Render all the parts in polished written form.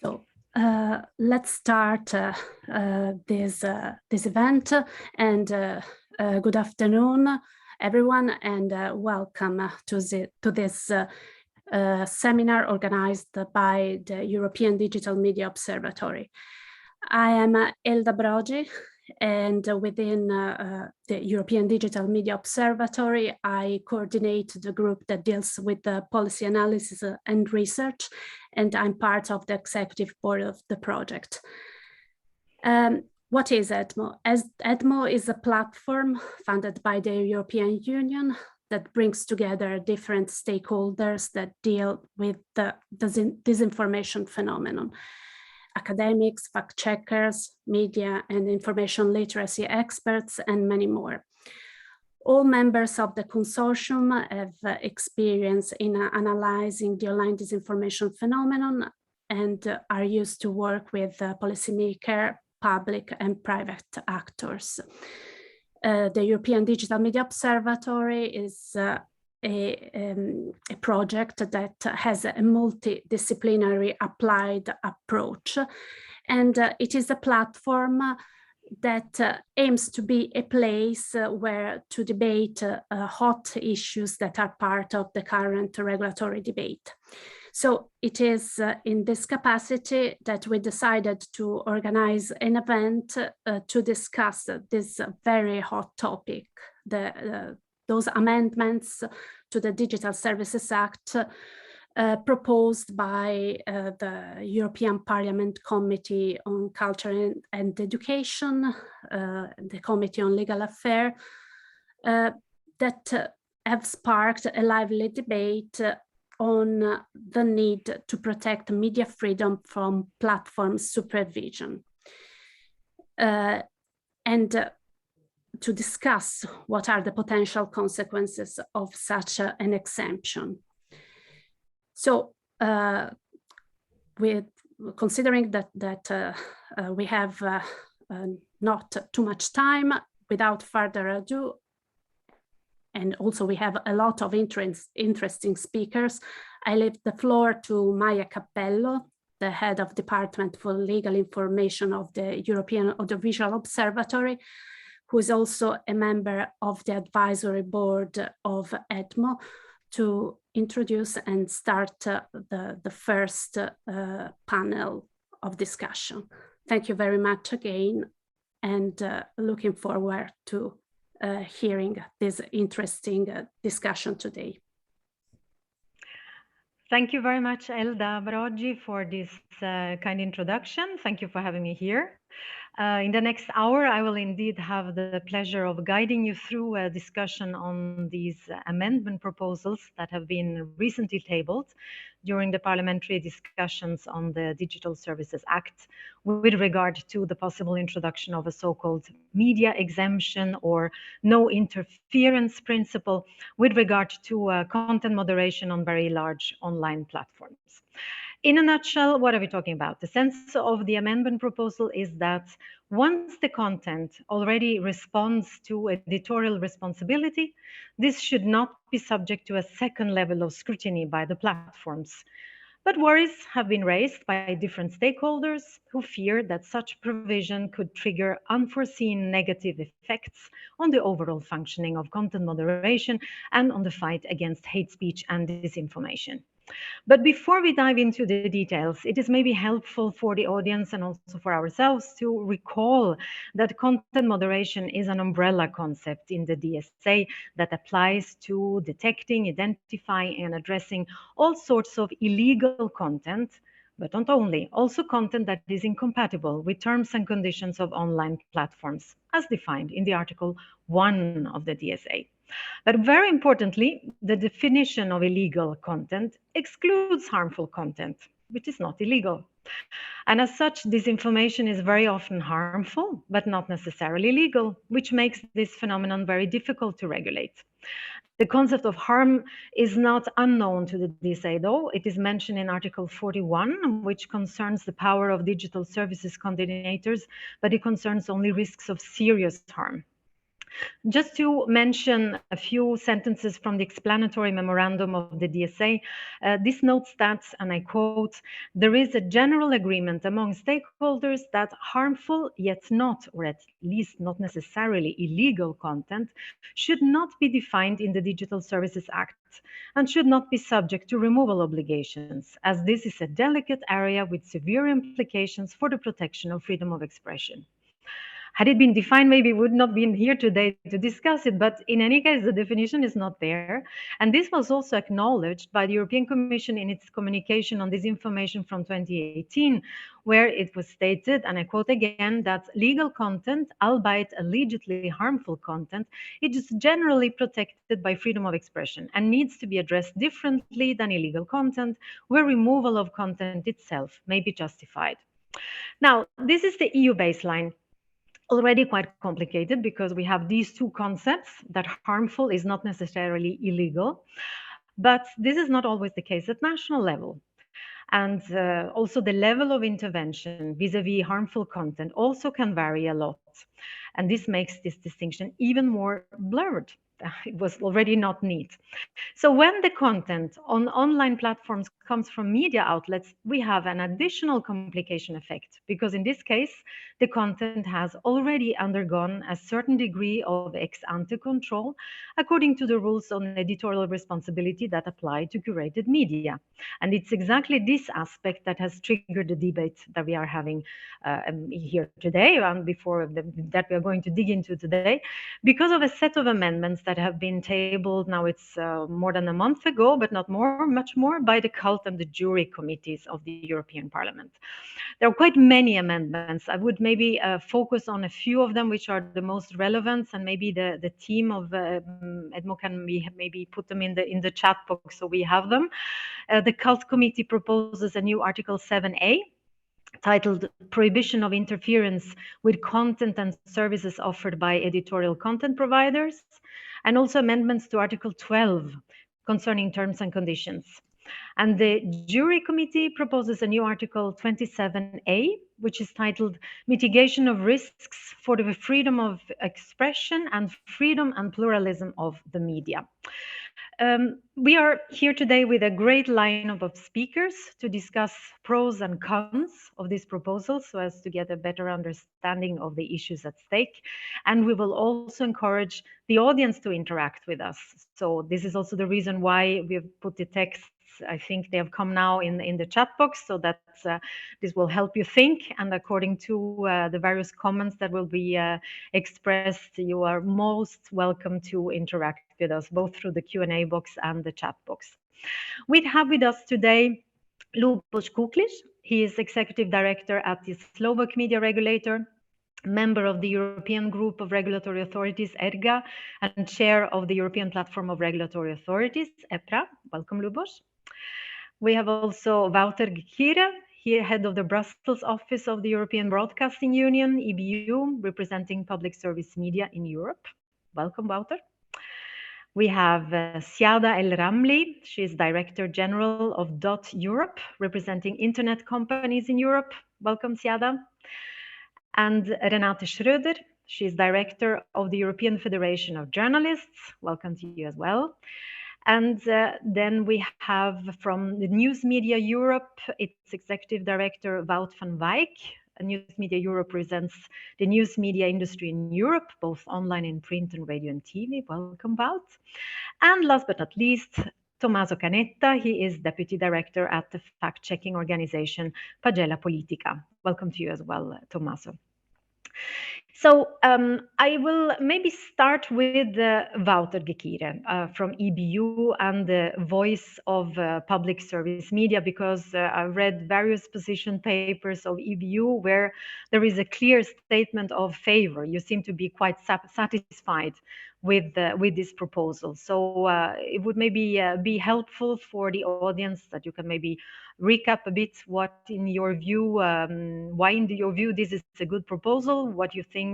So let's start this event, and good afternoon, everyone, and welcome to this seminar organized by the European Digital Media Observatory. I am Elda Brogi, and within the European Digital Media Observatory, I coordinate the group that deals with the policy analysis and research, and I'm part of the executive board of the project. What is EDMO? EDMO is a platform funded by the European Union that brings together different stakeholders that deal with the disinformation phenomenon. Academics, fact checkers, media and information literacy experts, and many more. All members of the consortium have experience in analyzing the online disinformation phenomenon and are used to work with policymakers, public and private actors. The European Digital Media Observatory is a project that has a multidisciplinary applied approach, and it is a platform that aims to be a place where to debate hot issues that are part of the current regulatory debate. So it is in this capacity that we decided to organize an event to discuss this very hot topic, those amendments to the Digital Services Act proposed by the European Parliament Committee on Culture and Education, the Committee on Legal Affairs, that have sparked a lively debate on the need to protect media freedom from platform supervision. And to discuss what are the potential consequences of such an exemption. So, with considering that we have not too much time, without further ado, and also we have a lot of interesting speakers, I leave the floor to Maya Cappello, the head of Department for Legal Information of the European Audiovisual Observatory, who is also a member of the advisory board of EDMO, to introduce and start the first panel of discussion. Thank you very much again, and looking forward to hearing this interesting discussion today. Thank you very much, Elda Brogi, for this kind introduction. Thank you for having me here. In the next hour, I will indeed have the pleasure of guiding you through a discussion on these amendment proposals that have been recently tabled during the parliamentary discussions on the Digital Services Act with regard to the possible introduction of a so-called media exemption or no interference principle with regard to content moderation on very large online platforms. In a nutshell, what are we talking about? The sense of the amendment proposal is that once the content already responds to editorial responsibility, this should not be subject to a second level of scrutiny by the platforms. But worries have been raised by different stakeholders who fear that such provision could trigger unforeseen negative effects on the overall functioning of content moderation and on the fight against hate speech and disinformation. But before we dive into the details, it is maybe helpful for the audience and also for ourselves to recall that content moderation is an umbrella concept in the DSA that applies to detecting, identifying, and addressing all sorts of illegal content, but not only, also content that is incompatible with terms and conditions of online platforms, as defined in the Article 1 of the DSA. But very importantly, the definition of illegal content excludes harmful content, which is not illegal. And as such, disinformation is very often harmful, but not necessarily legal, which makes this phenomenon very difficult to regulate. The concept of harm is not unknown to the DSA, though. It is mentioned in Article 41, which concerns the power of digital services coordinators, but it concerns only risks of serious harm. Just to mention a few sentences from the explanatory memorandum of the DSA, this notes that, and I quote, there is a general agreement among stakeholders that harmful yet not, or at least not necessarily illegal content should not be defined in the Digital Services Act and should not be subject to removal obligations, as this is a delicate area with severe implications for the protection of freedom of expression. Had it been defined, maybe we would not be here today to discuss it, but in any case, the definition is not there. And this was also acknowledged by the European Commission in its communication on disinformation from 2018, where it was stated, and I quote again, that legal content, albeit allegedly harmful content, it is generally protected by freedom of expression and needs to be addressed differently than illegal content, where removal of content itself may be justified. Now, this is the EU baseline. Already quite complicated because we have these two concepts that harmful is not necessarily illegal, but this is not always the case at national level. And also the level of intervention vis-a-vis harmful content also can vary a lot. And this makes this distinction even more blurred. It was already not neat. So when the content on online platforms comes from media outlets, we have an additional complication effect, because in this case, the content has already undergone a certain degree of ex-ante control according to the rules on editorial responsibility that apply to curated media. And it's exactly this aspect that has triggered the debate that we are having here today, and that we are going to dig into today, because of a set of amendments that have been tabled. Now it's more than a month ago, but not much more, by the cult and the jury committees of the European Parliament. There are quite many amendments. I would maybe focus on a few of them, which are the most relevant, and maybe the team of EDMO can maybe put them in the chat box so we have them. The cult committee proposes a new Article 7A, titled Prohibition of Interference with Content and Services Offered by Editorial Content Providers, and also amendments to Article 12 concerning terms and conditions. And the jury committee proposes a new Article 27A, which is titled Mitigation of Risks for the Freedom of Expression and Freedom and Pluralism of the Media. We are here today with a great lineup of speakers to discuss pros and cons of this proposal so as to get a better understanding of the issues at stake. And we will also encourage the audience to interact with us. So this is also the reason why we have put the texts. I think they have come now in the chat box, so that this will help you think. And according to the various comments that will be expressed, you are most welcome to interact with us, both through the Q&A box and the chat box. We have with us today Lubos Kuklic. He is Executive Director at the Slovak Media Regulator, member of the European Group of Regulatory Authorities, ERGA, and chair of the European Platform of Regulatory Authorities, EPRA. Welcome, Lubos. We have also Wouter Gekira, here head of the Brussels office of the European Broadcasting Union, EBU, representing public service media in Europe. Welcome, Wouter. We have Siada El Ramli. She is Director General of Europe, representing internet companies in Europe. Welcome, Siada. And Renate Schröder. She is Director of the European Federation of Journalists. Welcome to you as well. And then we have from the News Media Europe, its Executive Director, Wout van Wijk. News Media Europe presents the news media industry in Europe, both online and print and radio and TV. Welcome, Wout. And last but not least, Tommaso Canetta. He is Deputy Director at the fact-checking organization Pagella Politica. Welcome to you as well, Tommaso. So I will maybe start with Wouter Gekira from EBU and the voice of public service media, because I read various position papers of EBU where there is a clear statement of favor. You seem to be quite satisfied with this proposal. So it would maybe be helpful for the audience that you can maybe recap a bit what, in your view, why in your view this is a good proposal, what you think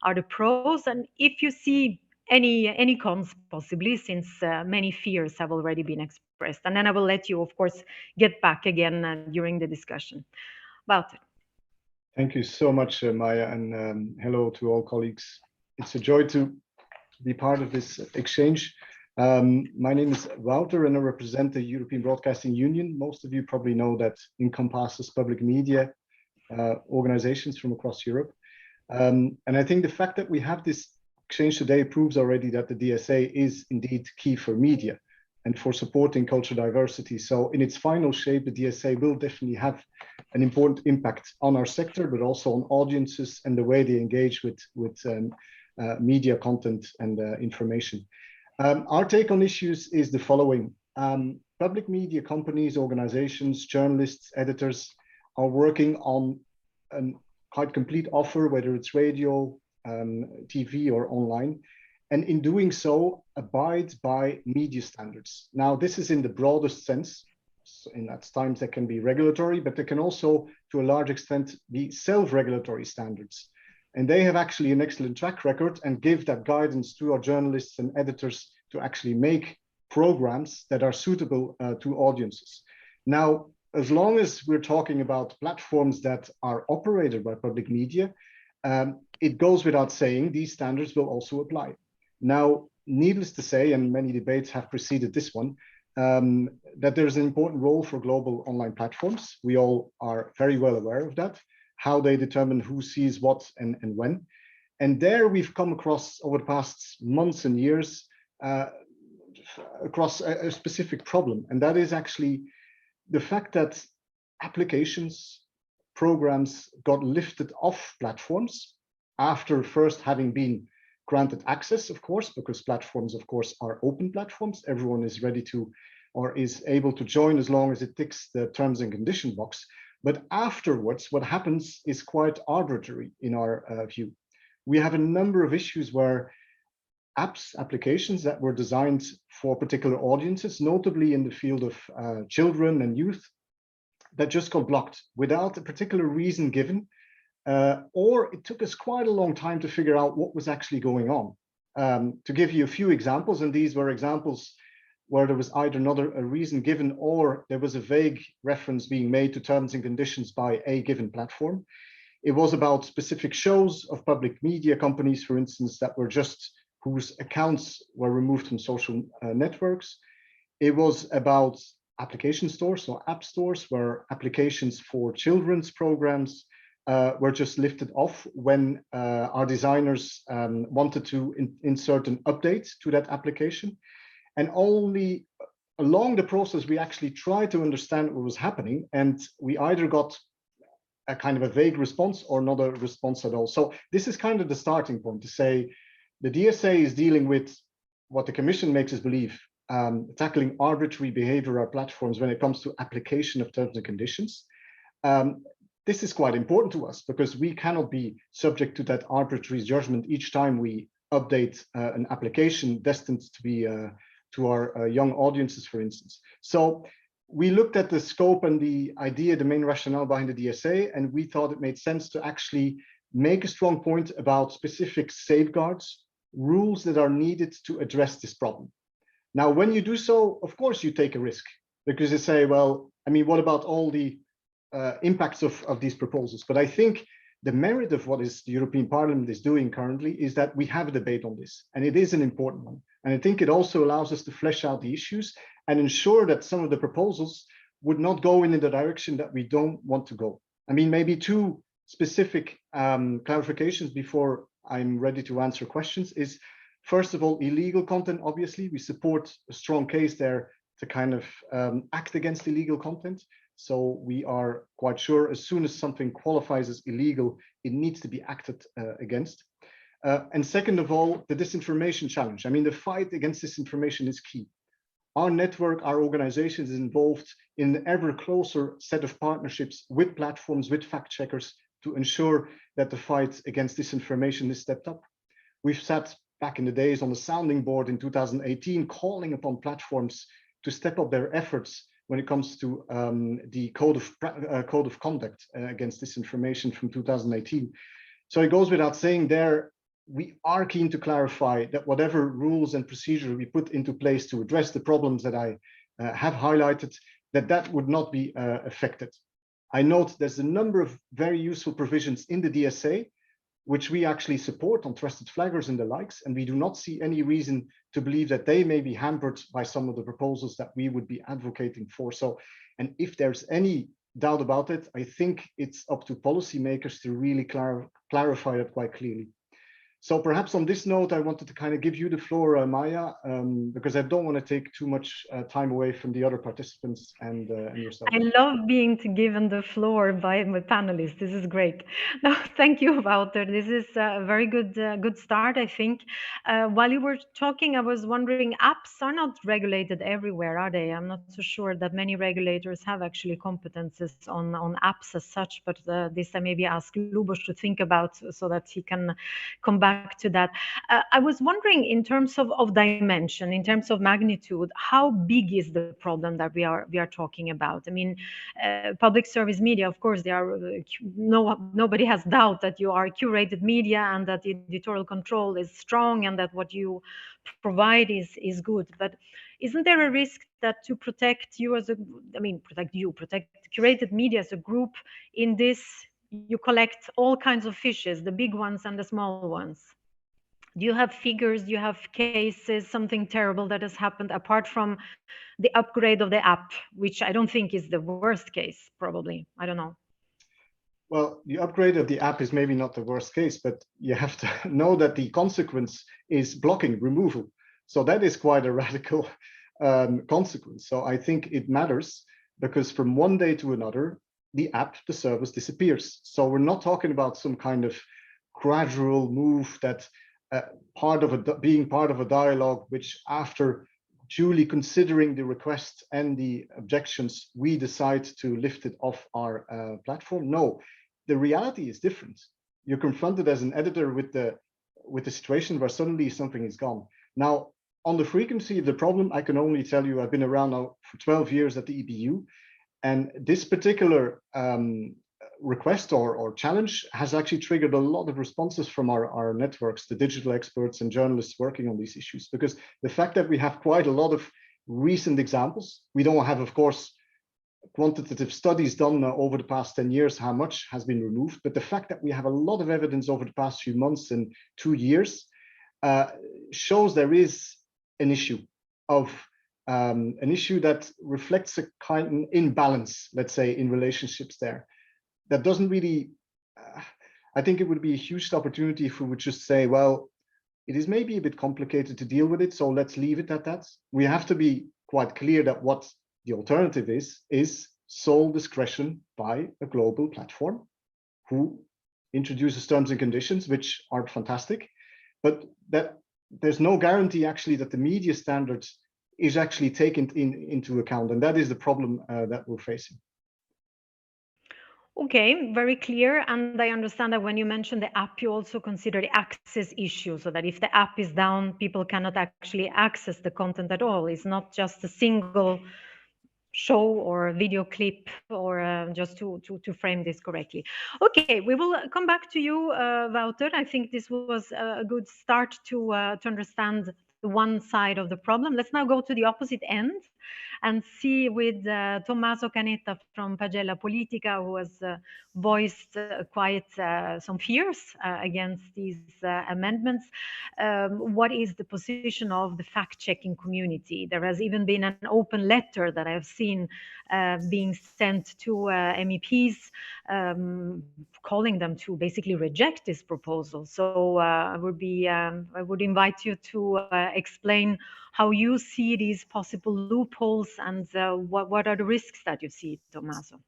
are the pros, and if you see any cons possibly, since many fears have already been expressed. And then I will let you, of course, get back again during the discussion. Wouter. Thank you so much, Maya, and hello to all colleagues. It's a joy to be part of this exchange. My name is Wouter and I represent the European Broadcasting Union. Most of you probably know that encompasses public media organizations from across Europe. And I think the fact that we have this exchange today proves already that the DSA is indeed key for media and for supporting cultural diversity. So in its final shape, the DSA will definitely have an important impact on our sector, but also on audiences and the way they engage with media content and information. Our take on issues is the following. Public media companies, organizations, journalists, editors are working on a quite complete offer, whether it's radio, TV or online, and in doing so abides by media standards. Now, this is in the broadest sense. In at times that can be regulatory, but they can also, to a large extent, be self-regulatory standards. And they have actually an excellent track record and give that guidance to our journalists and editors to actually make programs that are suitable to audiences. Now, as long as we're talking about platforms that are operated by public media, it goes without saying these standards will also apply. Now, needless to say, and many debates have preceded this one, that there's an important role for global online platforms. We all are very well aware of that, how they determine who sees what and when. And there we've come across over the past months and years across a specific problem. And that is actually the fact that applications, programs got lifted off platforms after first having been granted access, of course, because platforms, of course, are open platforms. Everyone is ready to or is able to join as long as it ticks the terms and condition box. But afterwards, what happens is quite arbitrary in our view. We have a number of issues where applications that were designed for particular audiences, notably in the field of children and youth, that just got blocked without a particular reason given, or it took us quite a long time to figure out what was actually going on. To give you a few examples, and these were examples where there was either not a reason given or there was a vague reference being made to terms and conditions by a given platform. It was about specific shows of public media companies, for instance, that were just whose accounts were removed from social networks. It was about application stores, so app stores, where applications for children's programs were just lifted off when our designers wanted to insert an update to that application. And only along the process, we actually tried to understand what was happening, and we either got a kind of a vague response or not a response at all. So this is kind of the starting point to say the DSA is dealing with what the Commission makes us believe, tackling arbitrary behavior on platforms when it comes to application of terms and conditions. This is quite important to us because we cannot be subject to that arbitrary judgment each time we update an application destined to be to our young audiences, for instance. So we looked at the scope and the idea, the main rationale behind the DSA, and we thought it made sense to actually make a strong point about specific safeguards, rules that are needed to address this problem. Now, when you do so, of course, you take a risk because you say, well, I mean, what about all the impacts of these proposals? But I think the merit of what the European Parliament is doing currently is that we have a debate on this, and it is an important one. And I think it also allows us to flesh out the issues and ensure that some of the proposals would not go in the direction that we don't want to go. I mean, maybe two specific clarifications before I'm ready to answer questions is, first of all, illegal content. Obviously, we support a strong case there to kind of act against illegal content. So we are quite sure as soon as something qualifies as illegal, it needs to be acted against. And second of all, the disinformation challenge. I mean, the fight against disinformation is key. Our network, our organization is involved in an ever closer set of partnerships with platforms, with fact checkers to ensure that the fight against disinformation is stepped up. We've sat back in the days on the sounding board in 2018, calling upon platforms to step up their efforts when it comes to the code of conduct against disinformation from 2018. So it goes without saying there, we are keen to clarify that whatever rules and procedure we put into place to address the problems that I have highlighted, that would not be affected. I note there's a number of very useful provisions in the DSA, which we actually support on trusted flaggers and the likes, and we do not see any reason to believe that they may be hampered by some of the proposals that we would be advocating for. So, and if there's any doubt about it, I think it's up to policymakers to really clarify it quite clearly. So perhaps on this note, I wanted to kind of give you the floor, Maya, because I don't want to take too much time away from the other participants and yourself. I love being given the floor by my panelists. This is great. No, thank you, Wouter. This is a very good start, I think. While you were talking, I was wondering, apps are not regulated everywhere, are they? I'm not so sure that many regulators have actually competences on apps as such, but this I maybe ask Lubos to think about so that he can come back to that. I was wondering, in terms of dimension, in terms of magnitude, how big is the problem that we are talking about? I mean, public service media, of course, they are nobody has doubt that you are curated media and that editorial control is strong and that what you provide is good. But isn't there a risk that to protect you as protect curated media as a group in this, you collect all kinds of fishes, the big ones and the small ones? Do you have figures, do you have cases, something terrible that has happened apart from the upgrade of the app, which I don't think is the worst case, probably? I don't know. Well, the upgrade of the app is maybe not the worst case, but you have to know that the consequence is blocking, removal. So that is quite a radical consequence. So I think it matters because from one day to another, the app, the service disappears. So we're not talking about some kind of gradual move that being part of a dialogue, which after duly considering the request and the objections, we decide to lift it off our platform. No, the reality is different. You're confronted as an editor with the situation where suddenly something is gone. Now, on the frequency of the problem, I can only tell you I've been around now for 12 years at the EBU, and this particular request or challenge has actually triggered a lot of responses from our networks, the digital experts and journalists working on these issues, because the fact that we have quite a lot of recent examples, we don't have, of course, quantitative studies done over the past 10 years, how much has been removed, but the fact that we have a lot of evidence over the past few months and 2 years shows there is an issue that reflects a kind of imbalance, let's say, in relationships there. That doesn't really, I think it would be a huge opportunity if we would just say, well, it is maybe a bit complicated to deal with it, so let's leave it at that. We have to be quite clear that what the alternative is sole discretion by a global platform who introduces terms and conditions, which are fantastic, but that there's no guarantee actually that the media standards is actually taken into account. And that is the problem that we're facing. Okay, very clear. And I understand that when you mention the app, you also consider the access issue, so that if the app is down, people cannot actually access the content at all. It's not just a single show or video clip, or just to frame this correctly. Okay, we will come back to you, Wouter. I think this was a good start to understand the one side of the problem. Let's now go to the opposite end and see with Tommaso Canetta from Pagella Politica, who has voiced quite some fears against these amendments. What is the position of the fact-checking community? There has even been an open letter that I've seen being sent to MEPs, calling them to basically reject this proposal. So I would invite you to explain how you see these possible loopholes and what are the risks that you see, Tommaso?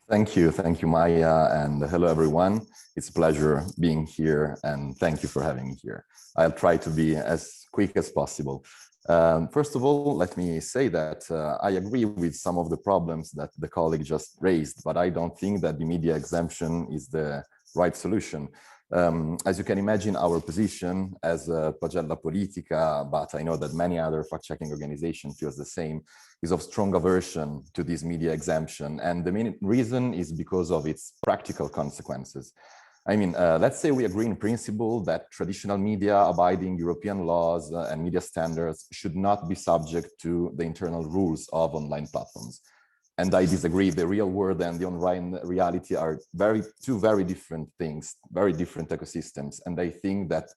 Thank you, Maya, and hello everyone. It's a pleasure being here, and thank you for having me here. I'll try to be as quick as possible. First of all, let me say that I agree with some of the problems that the colleague just raised, but I don't think that the media exemption is the right solution. As you can imagine, our position as Pagella Politica, but I know that many other fact-checking organizations feels the same, is of strong aversion to this media exemption. And the main reason is because of its practical consequences. I mean, let's say we agree in principle that traditional media abiding European laws and media standards should not be subject to the internal rules of online platforms. and I disagree. The real world and the online reality are two very different things, very different ecosystems. And I think that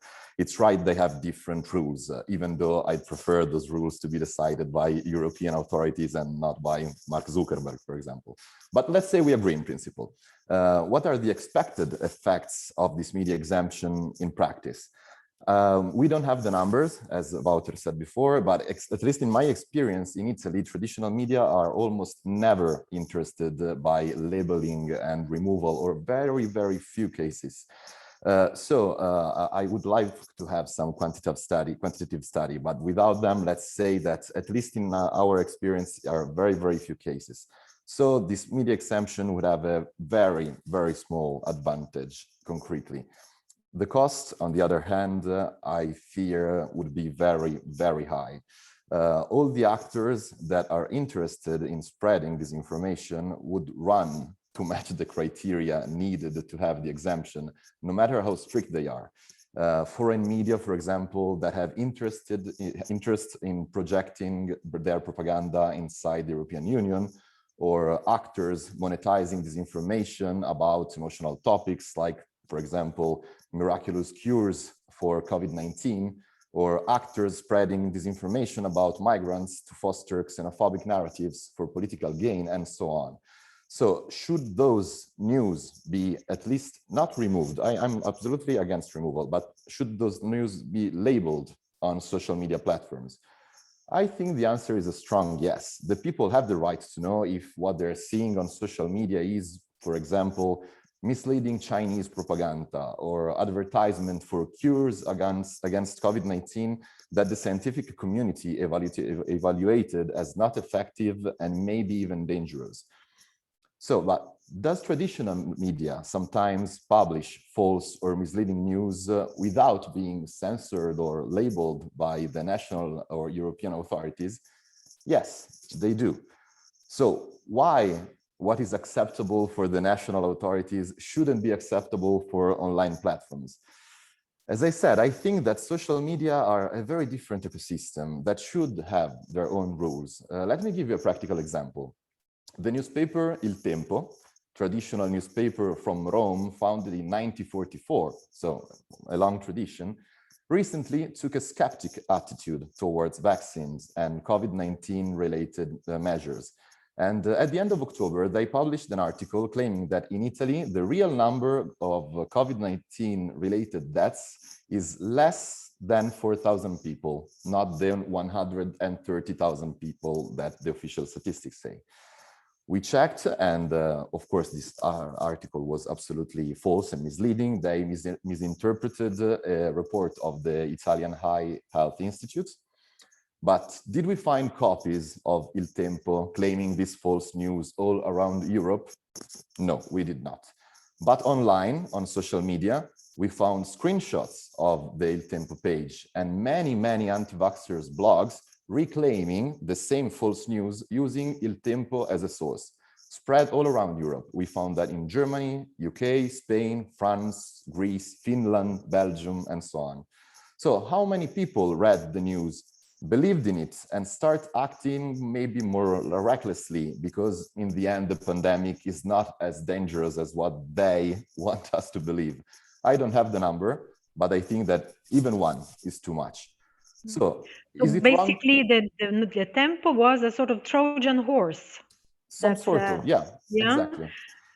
it's right they have different rules, even though I prefer those rules to be decided by European authorities and not by Mark Zuckerberg, for example. But let's say we agree in principle. What are the expected effects of this media exemption in practice? We don't have the numbers, as Wouter said before, but at least in my experience in Italy, traditional media are almost never interested by labeling and removal, or very, very few cases. I would like to have some quantitative study, but without them, let's say that at least in our experience are very, very few cases. So this media exemption would have a very, very small advantage concretely. The cost, on the other hand, I fear would be very, very high. All the actors that are interested in spreading this information would run to match the criteria needed to have the exemption, no matter how strict they are. Foreign media, for example, that have interest in projecting their propaganda inside the European Union, or actors monetizing this information about emotional topics like, for example, miraculous cures for COVID-19, or actors spreading disinformation about migrants to foster xenophobic narratives for political gain, and so on. So should those news be at least not removed? I'm absolutely against removal, but should those news be labeled on social media platforms? I think the answer is a strong yes. The people have the right to know if what they're seeing on social media is, for example, misleading Chinese propaganda or advertisement for cures against COVID-19 that the scientific community evaluated as not effective and maybe even dangerous. So, but does traditional media sometimes publish false or misleading news without being censored or labeled by the national or European authorities? Yes, they do. So why what is acceptable for the national authorities shouldn't be acceptable for online platforms? As I said, I think that social media are a very different ecosystem that should have their own rules. Let me give you a practical example. The newspaper Il Tempo, traditional newspaper from Rome, founded in 1944, so a long tradition, recently took a skeptic attitude towards vaccines and COVID-19 related measures. And at the end of October, they published an article claiming that in Italy, the real number of COVID-19 related deaths is less than 4,000 people, not the 130,000 people that the official statistics say. We checked, and of course, this article was absolutely false and misleading. They misinterpreted a report of the Italian High Health Institute. But did we find copies of Il Tempo claiming this false news all around Europe? No, we did not. But online, on social media, we found screenshots of the Il Tempo page and many, many anti-vaxxers blogs reclaiming the same false news using Il Tempo as a source, spread all around Europe. We found that in Germany, UK, Spain, France, Greece, Finland, Belgium, and so on. So how many people read the news, believed in it, and start acting maybe more recklessly, because in the end, the pandemic is not as dangerous as what they want us to believe? I don't have the number, but I think that even one is too much. So is it basically the Tempo was a sort of Trojan horse? Some sort of, yeah, exactly.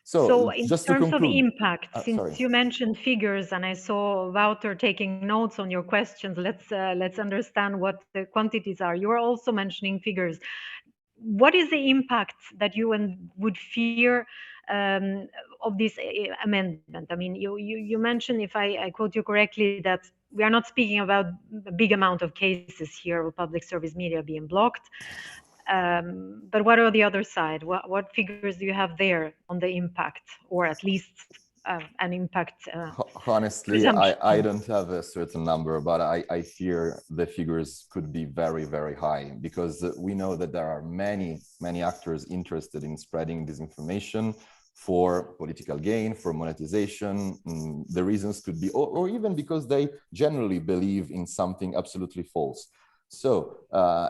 So in just terms to of impact, since sorry. you mentioned figures, and I saw Wouter taking notes on your questions, let's understand what the quantities are. You are also mentioning figures. What is the impact that you would fear of this amendment? I mean, you mentioned, if I quote you correctly, that we are not speaking about a big amount of cases here of public service media being blocked. But what are the other side? What figures do you have there on the impact, or at least an impact? Honestly, I don't have a certain number, but I fear the figures could be very, very high, because we know that there are many, many actors interested in spreading disinformation for political gain, for monetization. The reasons could be, or even because they generally believe in something absolutely false. So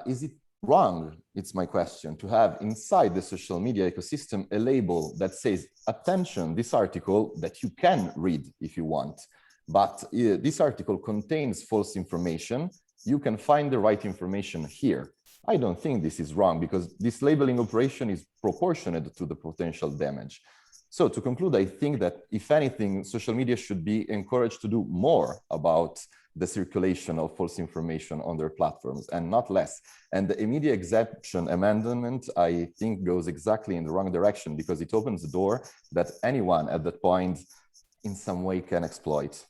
is it wrong, it's my question, to have inside the social media ecosystem a label that says, attention, this article that you can read if you want, but this article contains false information. You can find the right information here. I don't think this is wrong because this labeling operation is proportionate to the potential damage. So to conclude, I think that if anything, social media should be encouraged to do more about the circulation of false information on their platforms and not less. And the immediate exemption amendment, I think, goes exactly in the wrong direction because it opens the door that anyone at that point in some way can exploit.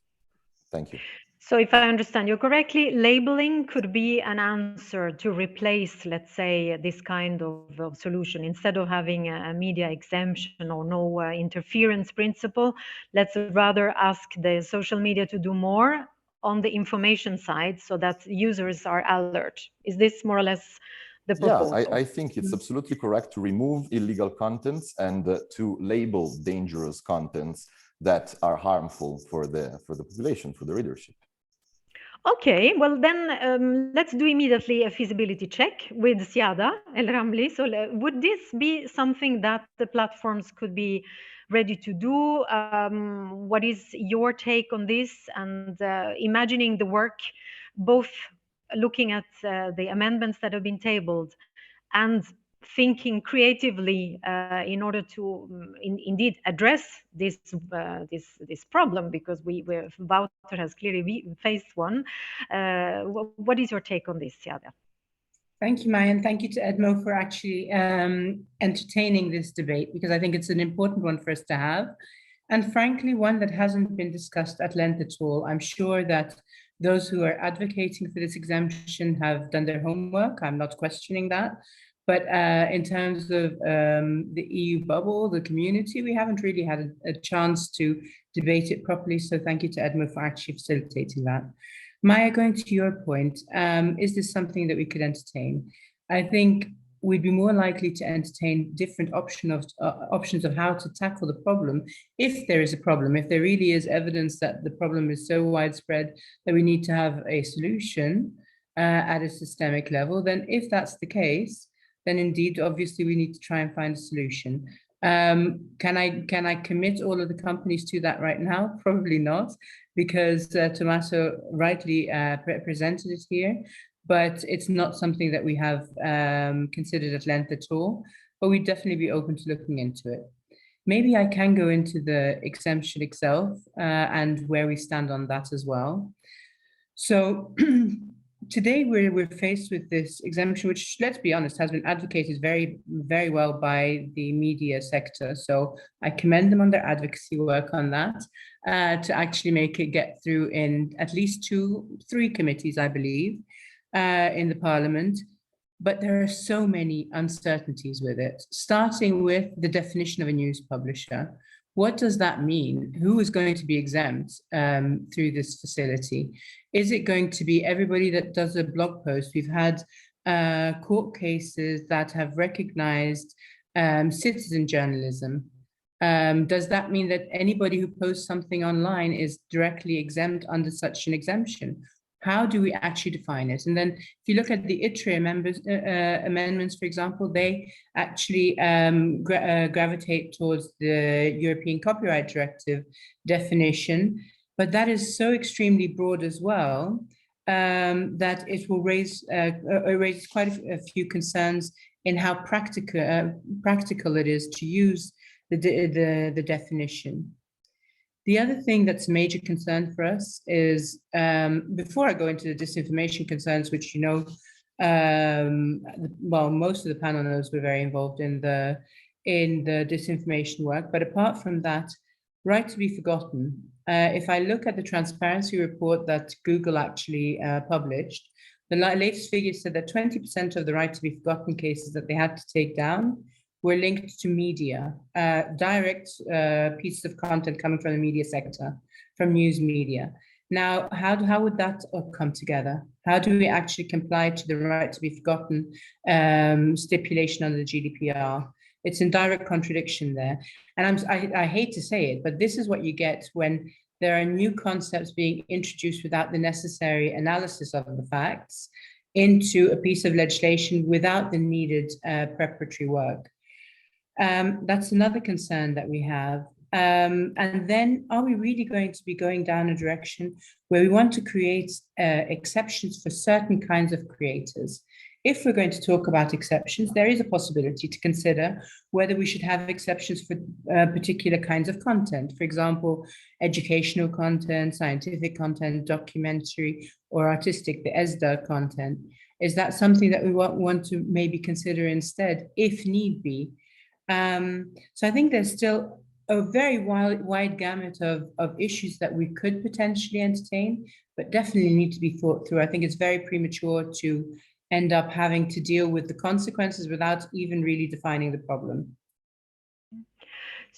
Thank you. So if I understand you correctly, labeling could be an answer to replace, let's say, this kind of solution. Instead of having a media exemption or no interference principle, let's rather ask the social media to do more on the information side so that users are alert. Is this more or less the proposal? Yeah, I think it's absolutely correct to remove illegal contents and to label dangerous contents that are harmful for the population, for the readership. Okay, well then let's do immediately a feasibility check with Siada El Ramli. So would this be something that the platforms could be ready to do? What is your take on this? And imagining the work, both looking at the amendments that have been tabled and thinking creatively in order to indeed address this problem, because Wouter has clearly faced one. What is your take on this, Siada? Thank you, Maya, and thank you to EDMO for actually entertaining this debate, because I think it's an important one for us to have, and frankly, one that hasn't been discussed at length at all. I'm sure that those who are advocating for this exemption have done their homework. I'm not questioning that. But in terms of the EU bubble, the community, we haven't really had a chance to debate it properly. So thank you to EDMO for actually facilitating that. Maya, going to your point, is this something that we could entertain? I think we'd be more likely to entertain different options of how to tackle the problem, if there is a problem, if there really is evidence that the problem is so widespread that we need to have a solution at a systemic level. Then if that's the case, then indeed, obviously, we need to try and find a solution. Can I commit all of the companies to that right now? Probably not, because Tommaso rightly presented it here, but it's not something that we have considered at length at all, but we'd definitely be open to looking into it. Maybe I can go into the exemption itself and where we stand on that as well. So today we're faced with this exemption, which, let's be honest, has been advocated very, very well by the media sector. So I commend them on their advocacy work on that to actually make it get through in at least 2-3 committees, I believe, in the Parliament. But there are so many uncertainties with it, starting with the definition of a news publisher. What does that mean? Who is going to be exempt through this facility? Is it going to be everybody that does a blog post? We've had court cases that have recognized citizen journalism. Does that mean that anybody who posts something online is directly exempt under such an exemption? How do we actually define it? And then if you look at the ITRE amendments, for example, they actually gravitate towards the European Copyright Directive definition, but that is so extremely broad as well that it will raise quite a few concerns in how practical it is to use the definition. The other thing that's a major concern for us is, before I go into the disinformation concerns, which, you know, well, most of the panel knows we're very involved in the disinformation work. But apart from that, right to be forgotten. If I look at the transparency report that Google actually published, the latest figures said that 20% of the right to be forgotten cases that they had to take down were linked to media, direct pieces of content coming from the media sector, from news media. Now, how would that all come together? How do we actually comply to the right to be forgotten stipulation under the GDPR? It's in direct contradiction there. And I hate to say it, but this is what you get when there are new concepts being introduced without the necessary analysis of the facts. into a piece of legislation without the needed preparatory work. That's another concern that we have. And then are we really going to be going down a direction where we want to create exceptions for certain kinds of creators? If we're going to talk about exceptions, there is a possibility to consider whether we should have exceptions for particular kinds of content. For example, educational content, scientific content, documentary, or artistic, the ESDA content. Is that something that we want to maybe consider instead, if need be? So I think there's still a very wide gamut of issues that we could potentially entertain, but definitely need to be thought through. I think it's very premature to end up having to deal with the consequences without even really defining the problem.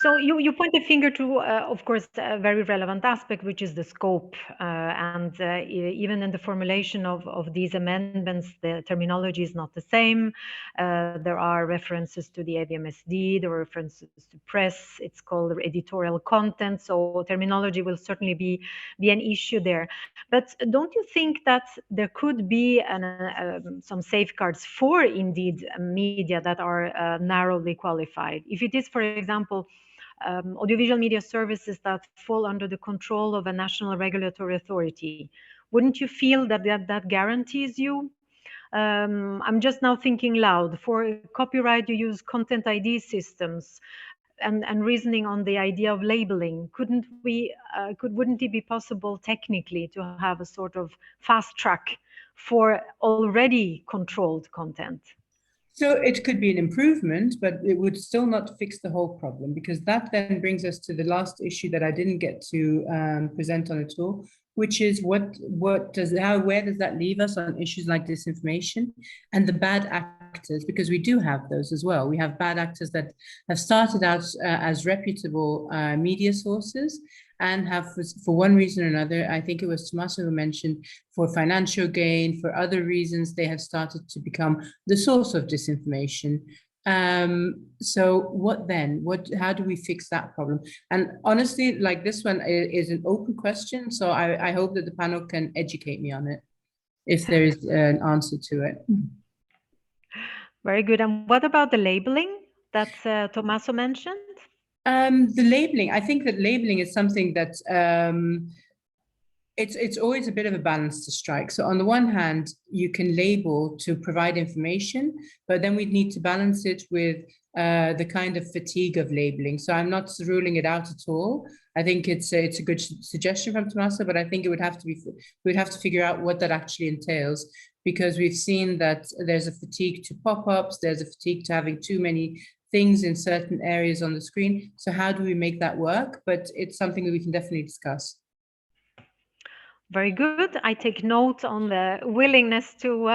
So you point the finger to, of course, a very relevant aspect, which is the scope. Even in the formulation of these amendments, the terminology is not the same. There are references to the AVMSD, there are references to press, it's called editorial content. So terminology will certainly be an issue there. But don't you think that there could be some safeguards for indeed media that are narrowly qualified? If it is, for example, audiovisual media services that fall under the control of a national regulatory authority, wouldn't you feel that that guarantees you? I'm just now thinking loud. For copyright, you use content ID systems and reasoning on the idea of labeling. Wouldn't it be possible technically to have a sort of fast track for already controlled content? So it could be an improvement, but it would still not fix the whole problem, because that then brings us to the last issue that I didn't get to present on at all, which is where does that leave us on issues like disinformation and the bad actors, because we do have those as well. We have bad actors that have started out as reputable media sources and have, for one reason or another, I think it was Tommaso who mentioned, for financial gain, for other reasons, they have started to become the source of disinformation. So what then? How do we fix that problem? And honestly, like, this one is an open question. So I hope that the panel can educate me on it, if there is an answer to it. Very good. And what about the labeling that Tommaso mentioned? The labeling, I think that labeling is something that it's always a bit of a balance to strike. So on the one hand, you can label to provide information, but then we need to balance it with the kind of fatigue of labeling. So I'm not ruling it out at all. I think it's a good suggestion from Tommaso, but I think we'd have to figure out what that actually entails, because we've seen that there's a fatigue to pop-ups, there's a fatigue to having too many things in certain areas on the screen. So how do we make that work? But it's something that we can definitely discuss. Very good. I take note on the willingness to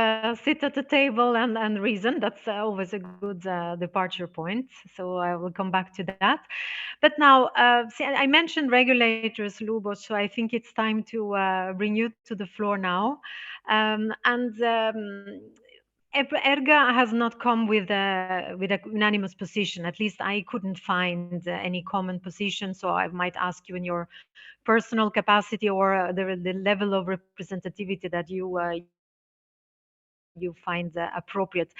sit at the table and reason. That's always a good departure point. So I will come back to that. But now, see, I mentioned regulators, Lubos, so I think it's time to bring you to the floor now. ERGA has not come with a unanimous position. At least I couldn't find any common position. So I might ask you in your personal capacity or the level of representativity that you find appropriate.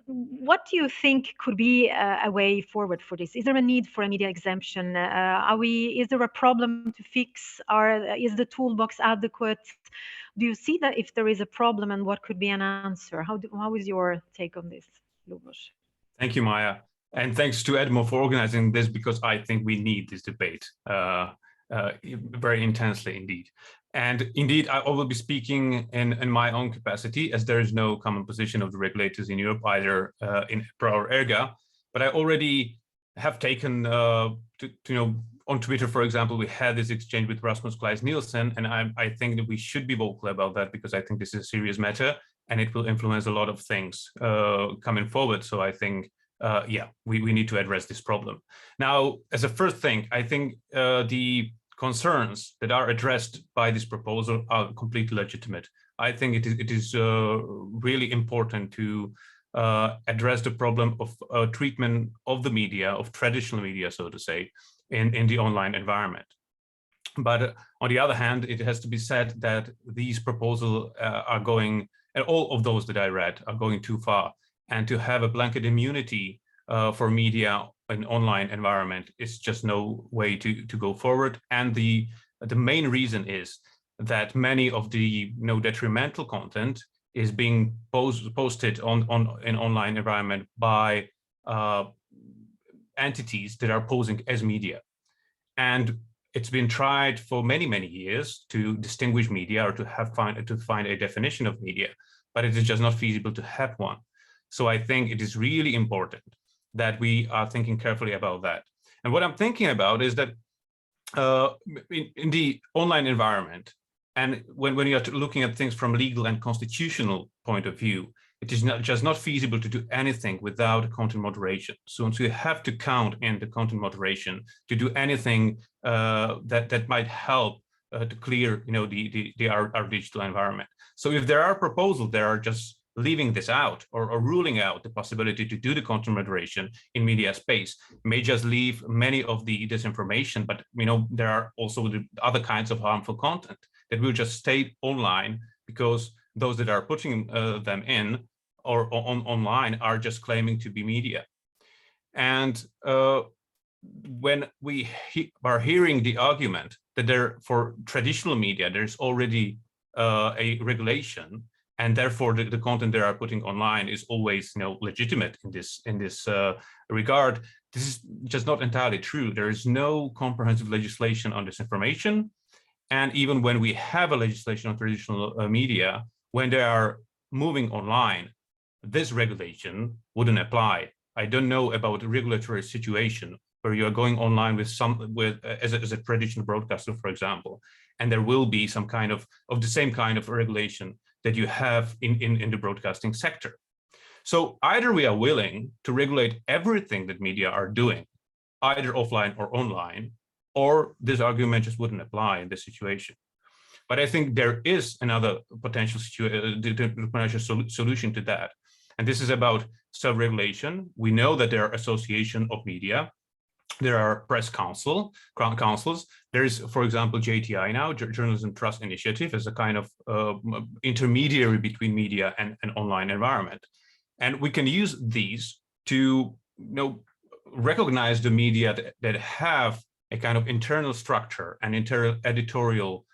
What do you think could be a way forward for this? Is there a need for a media exemption? Is there a problem to fix? Is the toolbox adequate? Do you see that if there is a problem, and what could be an answer? How is your take on this, Lubos? Thank you, Maya. And thanks to EDMO for organizing this, because I think we need this debate very intensely indeed. And indeed, I will be speaking in my own capacity, as there is no common position of the regulators in Europe, either in EPRA or ERGA. But I already have taken on Twitter, for example, we had this exchange with Rasmus Kleis-Nielsen, and I think that we should be vocal about that, because I think this is a serious matter and it will influence a lot of things coming forward. So I think, we need to address this problem. Now, as a first thing, I think the concerns that are addressed by this proposal are completely legitimate. I think it is really important to address the problem of treatment of the media, of traditional media, so to say, in the online environment. But on the other hand, it has to be said that these proposals are going and all of those that I read are going too far. And to have a blanket immunity for media in online environment is just no way to go forward. And the main reason is that many of the detrimental content is being posted on an online environment by entities that are posing as media. And it's been tried for many, many years to distinguish media or to find a definition of media, but it is just not feasible to have one. So I think it is really important that we are thinking carefully about that. And what I'm thinking about is that in the online environment, and when you're looking at things from legal and constitutional point of view, it is just not feasible to do anything without content moderation. So you have to count in the content moderation to do anything that might help to clear our digital environment. So if there are proposals that are just leaving this out or ruling out the possibility to do the content moderation in media space, may just leave many of the disinformation, but there are also the other kinds of harmful content that will just stay online because those that are putting them in or online are just claiming to be media. And when we are hearing the argument that for traditional media, there's already a regulation, and therefore the content they are putting online is always legitimate in this regard, this is just not entirely true. There is no comprehensive legislation on disinformation. And even when we have a legislation on traditional media, when they are moving online, this regulation wouldn't apply. I don't know about a regulatory situation where you are going online as a traditional broadcaster, for example, and there will be some kind of the same kind of regulation that you have in the broadcasting sector. So either we are willing to regulate everything that media are doing, either offline or online, or this argument just wouldn't apply in this situation. But I think there is another potential solution to that. And this is about self-regulation. We know that there are associations of media. There are press councils. There is, for example, JTI now, Journalism Trust Initiative, as a kind of intermediary between media and online environment. And we can use these to recognize the media that have a kind of internal structure and internal editorial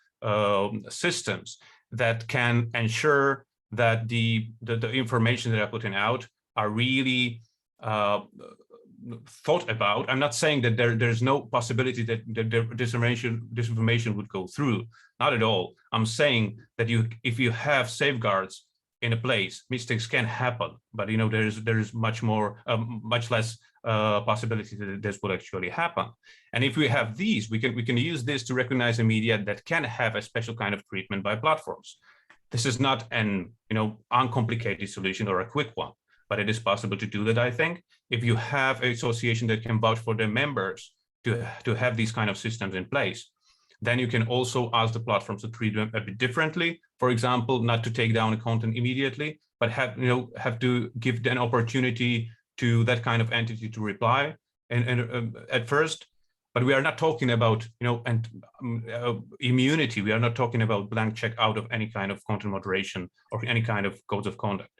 systems that can ensure that the information that are putting out are really thought about. I'm not saying that there's no possibility that disinformation would go through, not at all. I'm saying that if you have safeguards in a place, mistakes can happen, but there is much less possibility that this will actually happen. And if we have these, we can use this to recognize a media that can have a special kind of treatment by platforms. This is not an uncomplicated solution or a quick one, but it is possible to do that, I think. If you have an association that can vouch for their members to have these kind of systems in place, then you can also ask the platforms to treat them a bit differently. For example, not to take down the content immediately, but have to give an opportunity to that kind of entity to reply and at first. But we are not talking about immunity. We are not talking about blank check out of any kind of content moderation or any kind of codes of conduct.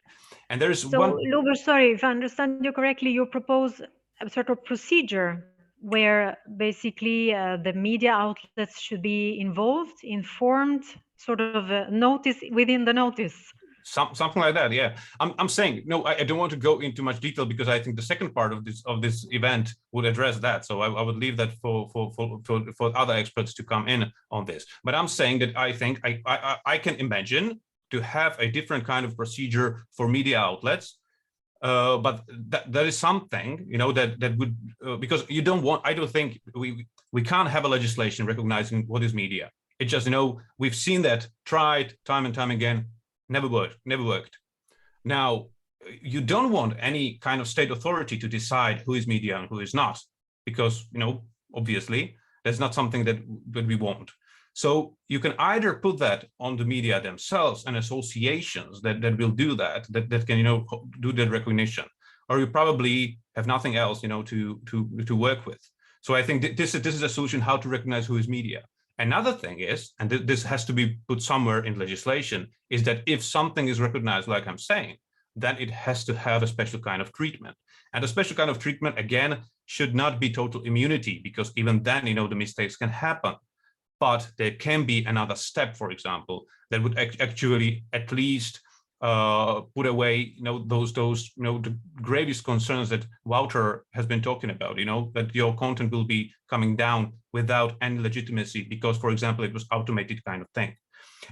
And there is Lubor, sorry, if I understand you correctly, you propose a sort of procedure where basically the media outlets should be involved, informed, sort of a notice within the notice. Something like that, yeah. I'm saying, no, I don't want to go into much detail because I think the second part of this event would address that. So I would leave that for other experts to come in on this. But I'm saying that I think I can imagine to have a different kind of procedure for media outlets. But that is something, that would, because I don't think we can't have a legislation recognizing what is media. It just, we've seen that tried time and time again, never worked. Now, you don't want any kind of state authority to decide who is media and who is not, because, obviously, that's not something that we want. So you can either put that on the media themselves and associations that will do that can do that recognition, or you probably have nothing else to work with. So I think this is a solution how to recognize who is media. Another thing is, and this has to be put somewhere in legislation, is that if something is recognized, like I'm saying, then it has to have a special kind of treatment. And a special kind of treatment, again, should not be total immunity, because even then, the mistakes can happen. But there can be another step, for example, that would actually at least put away, the gravest concerns that Wouter has been talking about, that your content will be coming down without any legitimacy because, for example, it was automated kind of thing.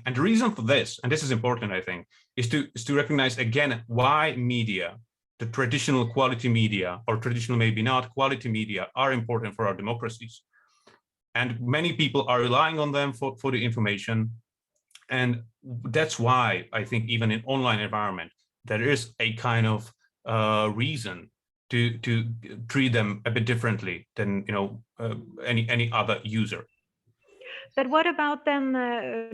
And the reason for this, and this is important, I think, is to recognize again why media, the traditional quality media, or traditional maybe not quality media, are important for our democracies. And many people are relying on them for the information. And that's why I think even in online environment, there is a kind of reason to treat them a bit differently than any other user. But what about then,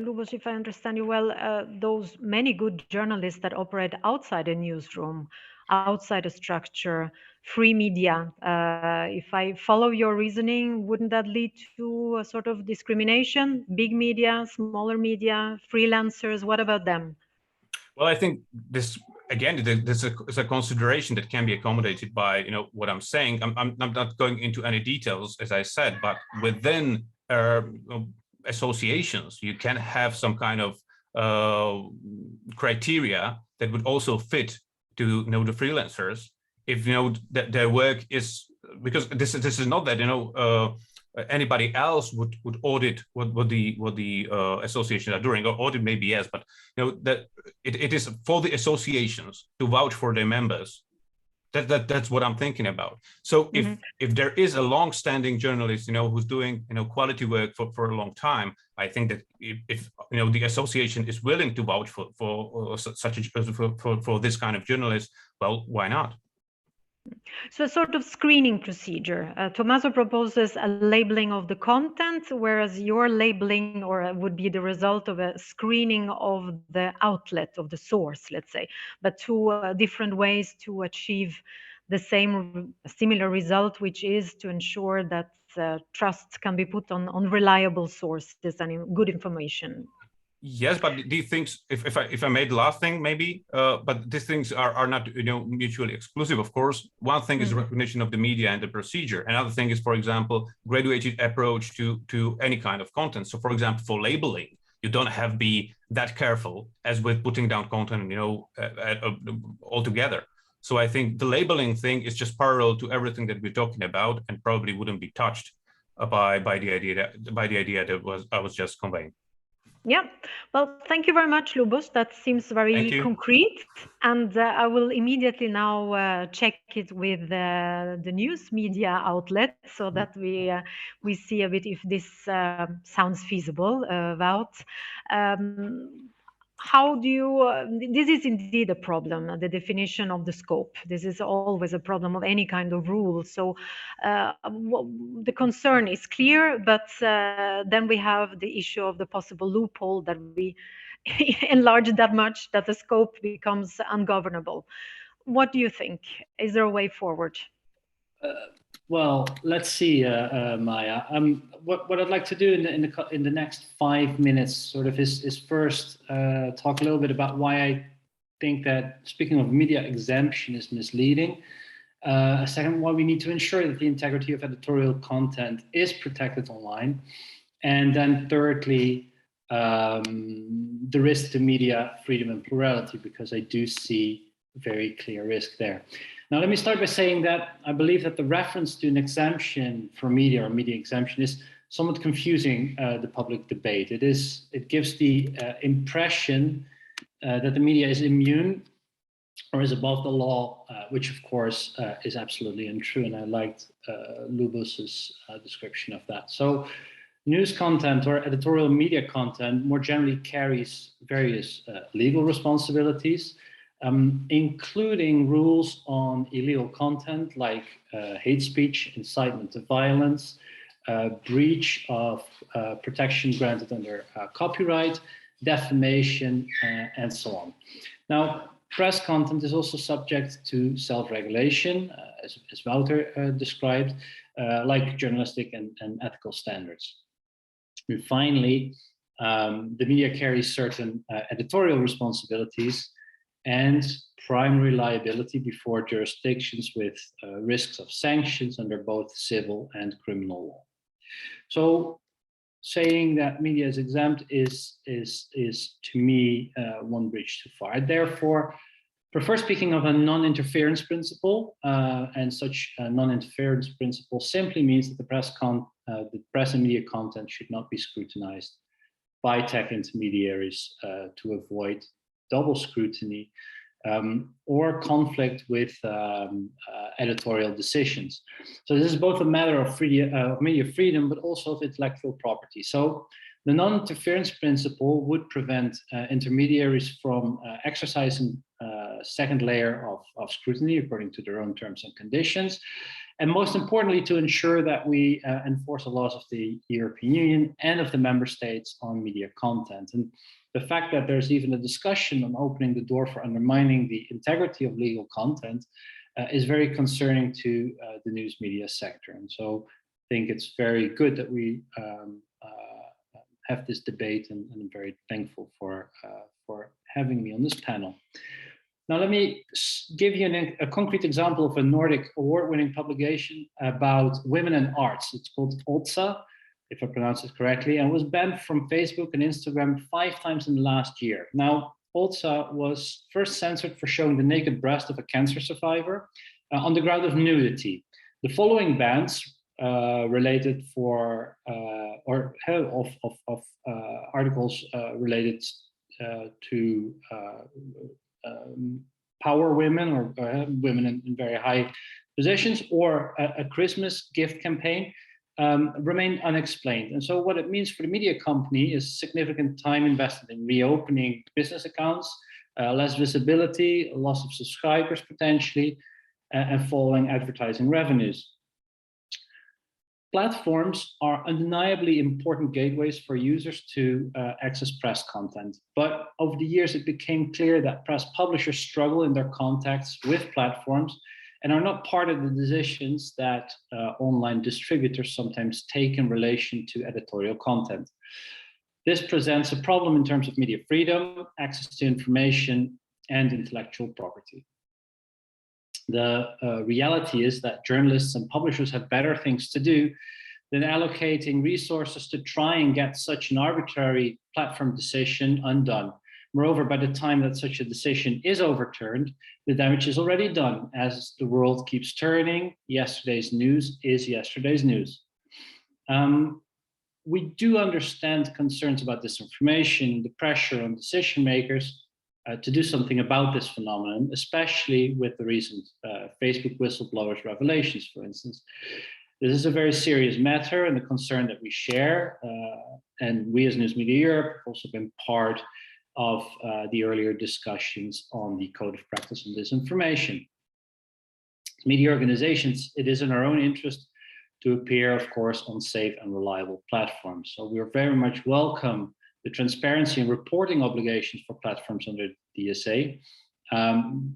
Lubos, if I understand you well, those many good journalists that operate outside a newsroom, outside a structure, free media? If I follow your reasoning, wouldn't that lead to a sort of discrimination? Big media, smaller media, freelancers, what about them? Well, I think this, again, this is a consideration that can be accommodated by, what I'm saying. I'm not going into any details, as I said, but within associations, you can have some kind of criteria that would also fit to the freelancers if that their work is, because this is not that anybody else would audit what the associations are doing, or audit maybe yes, but that it is for the associations to vouch for their members. That's what I'm thinking about. So if there is a long-standing journalist who's doing quality work for a long time, I think that if the association is willing to vouch for such for this kind of journalist, well, why not? So a sort of screening procedure. Tommaso proposes a labeling of the content, whereas your labeling would be the result of a screening of the outlet, of the source, let's say, but two different ways to achieve the similar result, which is to ensure that trust can be put on reliable sources and good information. Yes, but these things, if I made the last thing, maybe, but these things are not mutually exclusive, of course. One thing is recognition of the media and the procedure. Another thing is, for example, graduated approach to any kind of content. So, for example, for labeling, you don't have to be that careful as with putting down content, altogether. So I think the labeling thing is just parallel to everything that we're talking about, and probably wouldn't be touched by the idea that I was just conveying. Yeah, well, thank you very much, Lubos. That seems very concrete. And I will immediately now check it with the news media outlet so that we see a bit if this sounds feasible, Wout. How do you, this is indeed a problem, the definition of the scope. This is always a problem of any kind of rule. So the concern is clear, but then we have the issue of the possible loophole that we enlarge that much that the scope becomes ungovernable. What do you think? Is there a way forward? Well, let's see, Maya. What I'd like to do in the next 5 minutes, sort of, is first talk a little bit about why I think that speaking of media exemption is misleading. Second, why we need to ensure that the integrity of editorial content is protected online, and then thirdly, the risk to media freedom and plurality, because I do see a very clear risk there. Now, let me start by saying that I believe that the reference to an exemption for media or media exemption is somewhat confusing the public debate. It gives the impression that the media is immune or is above the law, which of course is absolutely untrue. And I liked Lubos's description of that. So news content or editorial media content more generally carries various legal responsibilities, including rules on illegal content like hate speech, incitement to violence, breach of protection granted under copyright, defamation, and so on. Now, press content is also subject to self-regulation, as Wouter described, like journalistic and ethical standards. And finally, the media carries certain editorial responsibilities and primary liability before jurisdictions with risks of sanctions under both civil and criminal law. So saying that media is exempt is to me one bridge too far. I therefore prefer speaking of a non-interference principle, and such a non-interference principle simply means that the press and media content should not be scrutinized by tech intermediaries to avoid double scrutiny or conflict with editorial decisions. So this is both a matter of media freedom, but also of intellectual property. So the non-interference principle would prevent intermediaries from exercising second layer of scrutiny according to their own terms and conditions. And most importantly, to ensure that we enforce the laws of the European Union and of the member states on media content. And the fact that there's even a discussion on opening the door for undermining the integrity of legal content is very concerning to the news media sector. And so I think it's very good that we have this debate, and I'm very thankful for having me on this panel. Now, let me give you a concrete example of a Nordic award-winning publication about women in arts. It's called OTSA, if I pronounce it correctly, and was banned from Facebook and Instagram 5 times in the last year. Now, OTSA was first censored for showing the naked breast of a cancer survivor on the ground of nudity. The following bans related for articles related to power women or women in very high positions, or a Christmas gift campaign remain unexplained. And so what it means for the media company is significant time invested in reopening business accounts, less visibility, loss of subscribers potentially, and falling advertising revenues. Platforms are undeniably important gateways for users to access press content. But over the years, it became clear that press publishers struggle in their contacts with platforms and are not part of the decisions that online distributors sometimes take in relation to editorial content. This presents a problem in terms of media freedom, access to information, and intellectual property. The reality is that journalists and publishers have better things to do than allocating resources to try and get such an arbitrary platform decision undone. Moreover, by the time that such a decision is overturned, the damage is already done. As the world keeps turning, yesterday's news is yesterday's news. We do understand concerns about disinformation, the pressure on decision makers to do something about this phenomenon, especially with the recent Facebook whistleblowers revelations, for instance. This is a very serious matter and a concern that we share, and we as News Media Europe have also been part of the earlier discussions on the Code of Practice on Disinformation. As media organizations, it is in our own interest to appear, of course, on safe and reliable platforms. So we very much welcome the transparency and reporting obligations for platforms under DSA,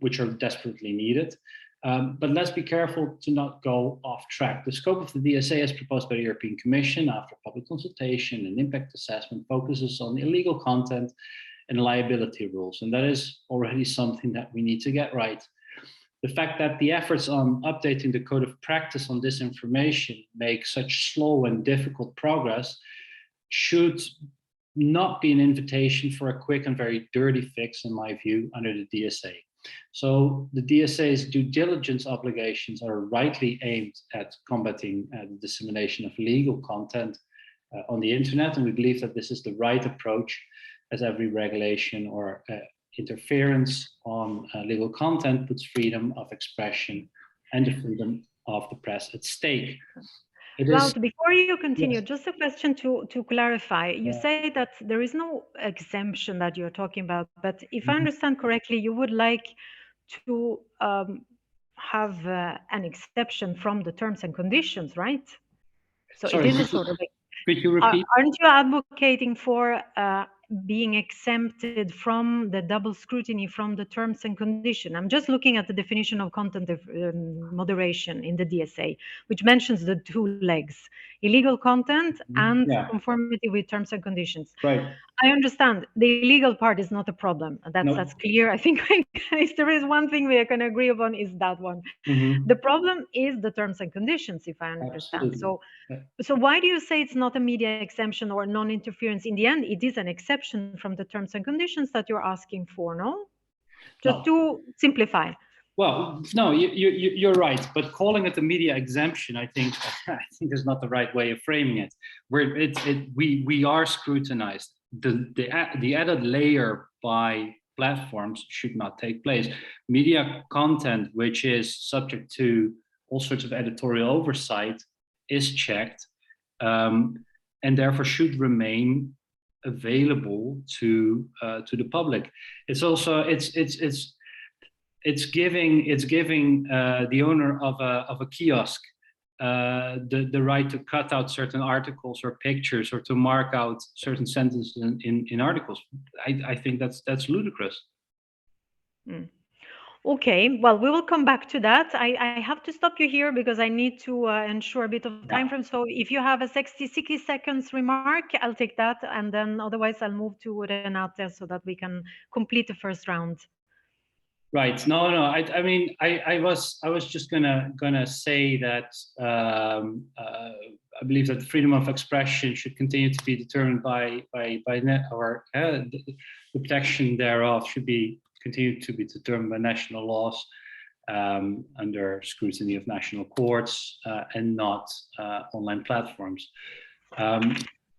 which are desperately needed. But let's be careful to not go off track. The scope of the DSA as proposed by the European Commission after public consultation and impact assessment focuses on illegal content and liability rules. And that is already something that we need to get right. The fact that the efforts on updating the Code of Practice on Disinformation make such slow and difficult progress should not be an invitation for a quick and very dirty fix, in my view, under the DSA. So the DSA's due diligence obligations are rightly aimed at combating the dissemination of illegal content on the internet, and we believe that this is the right approach, as every regulation or interference on legal content puts freedom of expression and the freedom of the press at stake. Klaus, before you continue, Yes. just a question to clarify. You say that there is no exemption that you're talking about, but if I understand correctly, you would like to have an exception from the terms and conditions, right? So Sorry, it is a sort of. Could you repeat? Aren't you advocating for being exempted from the double scrutiny from the terms and conditions. I'm just looking at the definition of content moderation in the DSA, which mentions the two legs, illegal content and conformity with terms and conditions. Right. I understand the illegal part is not a problem. That's clear. I think if there is one thing we can agree upon is that one. The problem is the terms and conditions, if I understand. So why do you say it's not a media exemption or non-interference? In the end, it is an exception from the terms and conditions that you're asking for, no? Just to simplify. Well, no, you're right. But calling it a media exemption, I think is not the right way of framing it. We are scrutinized. The added layer by platforms should not take place. Media content, which is subject to all sorts of editorial oversight, is checked, and therefore should remain available to the public. It's also it's giving the owner of a kiosk the right to cut out certain articles or pictures or to mark out certain sentences in articles. I think that's ludicrous. Okay, well, we will come back to that. I have to stop you here because I need to ensure a bit of time frame. So if you have a 60 seconds remark, I'll take that. And then otherwise I'll move to Renate so that we can complete the first round. Right. No. I mean, I was just gonna say that I believe that freedom of expression should continue to be determined by net, or the protection thereof should continue to be determined by national laws under scrutiny of national courts and not online platforms.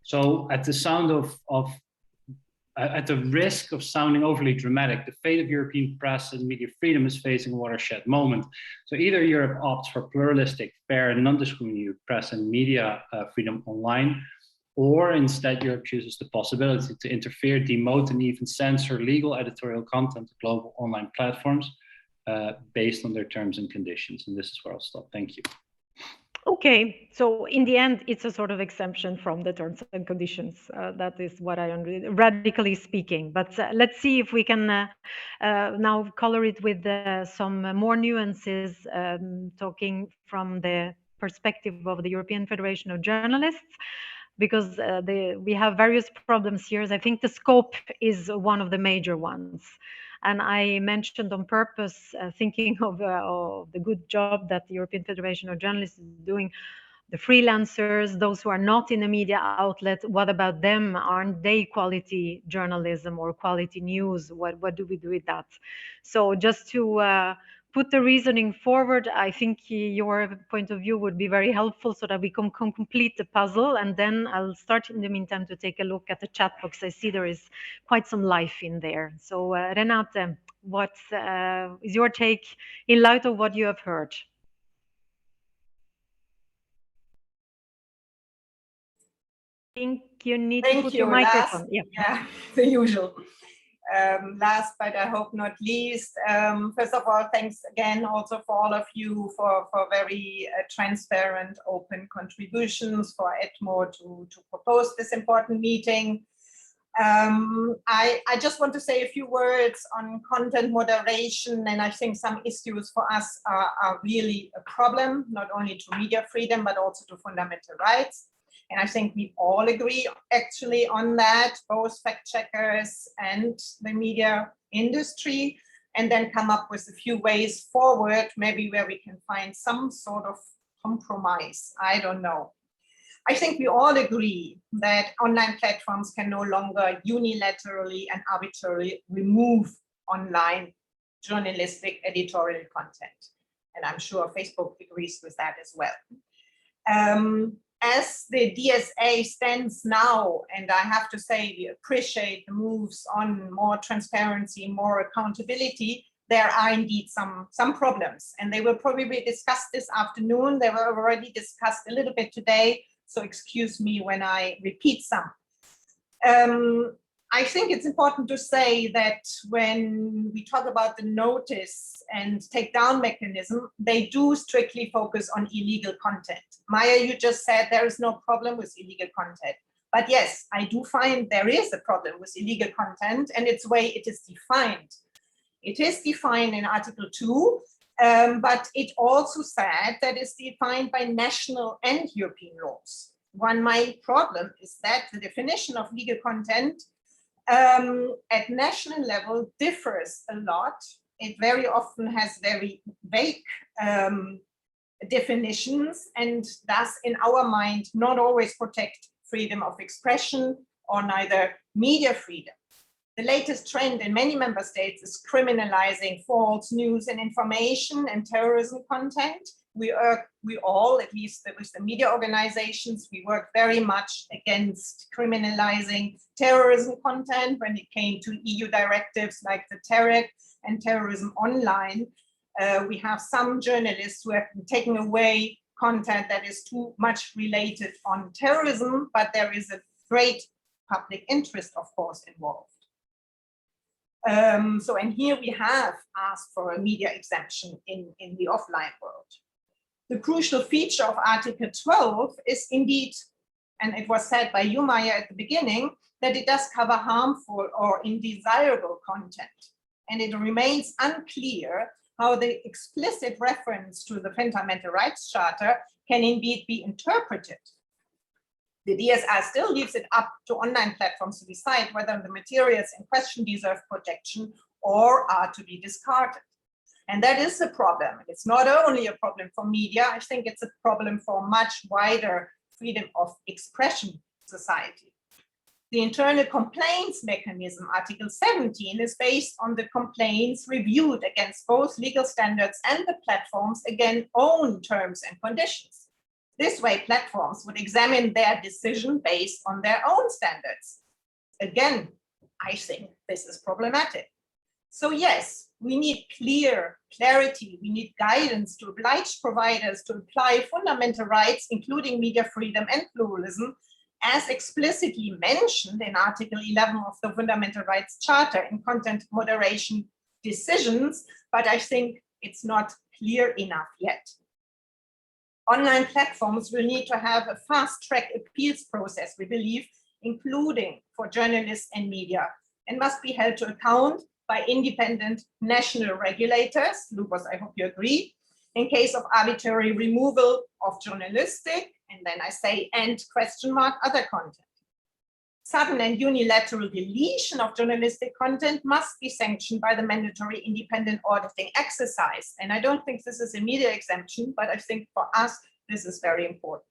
So at the sound at the risk of sounding overly dramatic, the fate of European press and media freedom is facing a watershed moment. So either Europe opts for pluralistic, fair, and non-discriminating press and media freedom online, or instead Europe chooses the possibility to interfere, demote, and even censor legal editorial content to global online platforms based on their terms and conditions. And this is where I'll stop. Thank you. Okay, so in the end, it's a sort of exemption from the terms and conditions. That is what I understand, radically speaking. But let's see if we can now color it with some more nuances, talking from the perspective of the European Federation of Journalists, because we have various problems here. I think the scope is one of the major ones. And I mentioned on purpose, thinking of the good job that the European Federation of Journalists is doing, the freelancers, those who are not in a media outlet, what about them? Aren't they quality journalism or quality news? What do we do with that? So just to put the reasoning forward, I think your point of view would be very helpful so that we can complete the puzzle. And then I'll start in the meantime to take a look at the chat box. I see there is quite some life in there. So Renate, what is your take in light of what you have heard? I think you need to put your microphone. Yeah, the usual. Last, but I hope not least, first of all, thanks again also for all of you for very transparent, open contributions, for EDMO to propose this important meeting. I just want to say a few words on content moderation, and I think some issues for us are really a problem, not only to media freedom, but also to fundamental rights. And I think we all agree actually on that, both fact checkers and the media industry, and then come up with a few ways forward, maybe where we can find some sort of compromise. I don't know. I think we all agree that online platforms can no longer unilaterally and arbitrarily remove online journalistic editorial content. And I'm sure Facebook agrees with that as well. As the DSA stands now, and I have to say we appreciate the moves on more transparency, more accountability, there are indeed some problems, and they will probably be discussed this afternoon. They were already discussed a little bit today, so excuse me when I repeat some. I think it's important to say that when we talk about the notice and takedown mechanism, they do strictly focus on illegal content. Maya, you just said there is no problem with illegal content. But yes, I do find there is a problem with illegal content and its way it is defined. It is defined in Article 2, but it also said that it's defined by national and European laws. One main problem is that the definition of legal content at national level differs a lot. It very often has very vague definitions and thus in our mind not always protect freedom of expression or neither media freedom. The latest trend in many member states is criminalizing false news and information and terrorism content. We all, at least with the media organizations, we work very much against criminalizing terrorism content when it came to EU directives like the TERREC and terrorism online. We have some journalists who have been taking away content that is too much related on terrorism, but there is a great public interest, of course, involved. And here we have asked for a media exemption in the offline world. The crucial feature of Article 12 is indeed, and it was said by you, Maya, at the beginning, that it does cover harmful or undesirable content. And it remains unclear how the explicit reference to the Fundamental Rights Charter can indeed be interpreted. The DSA still leaves it up to online platforms to decide whether the materials in question deserve protection or are to be discarded. And that is a problem. It's not only a problem for media, I think it's a problem for much wider freedom of expression society. The internal complaints mechanism, Article 17, is based on the complaints reviewed against both legal standards and the platforms' again own terms and conditions. This way, platforms would examine their decision based on their own standards. Again, I think this is problematic. So yes, we need clarity, we need guidance to oblige providers to apply fundamental rights, including media freedom and pluralism, as explicitly mentioned in Article 11 of the Fundamental Rights Charter in content moderation decisions, but I think it's not clear enough yet. Online platforms will need to have a fast-track appeals process, we believe, including for journalists and media, and must be held to account by independent national regulators, Lucas, I hope you agree, in case of arbitrary removal of journalistic, and then I say, and question mark, other content. Sudden and unilateral deletion of journalistic content must be sanctioned by the mandatory independent auditing exercise. And I don't think this is a media exemption, but I think for us, this is very important.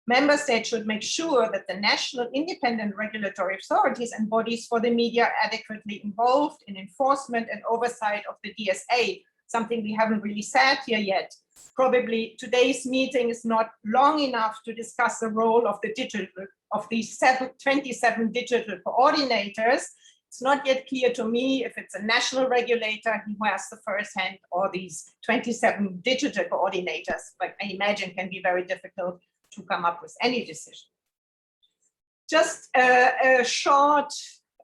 Member states should make sure that the national independent regulatory authorities and bodies for the media are adequately involved in enforcement and oversight of the DSA, something we haven't really said here yet. Probably today's meeting is not long enough to discuss the role of the these 27 digital coordinators. It's not yet clear to me if it's a national regulator who has the first hand or these 27 digital coordinators, but I imagine can be very difficult to come up with any decision. Just a short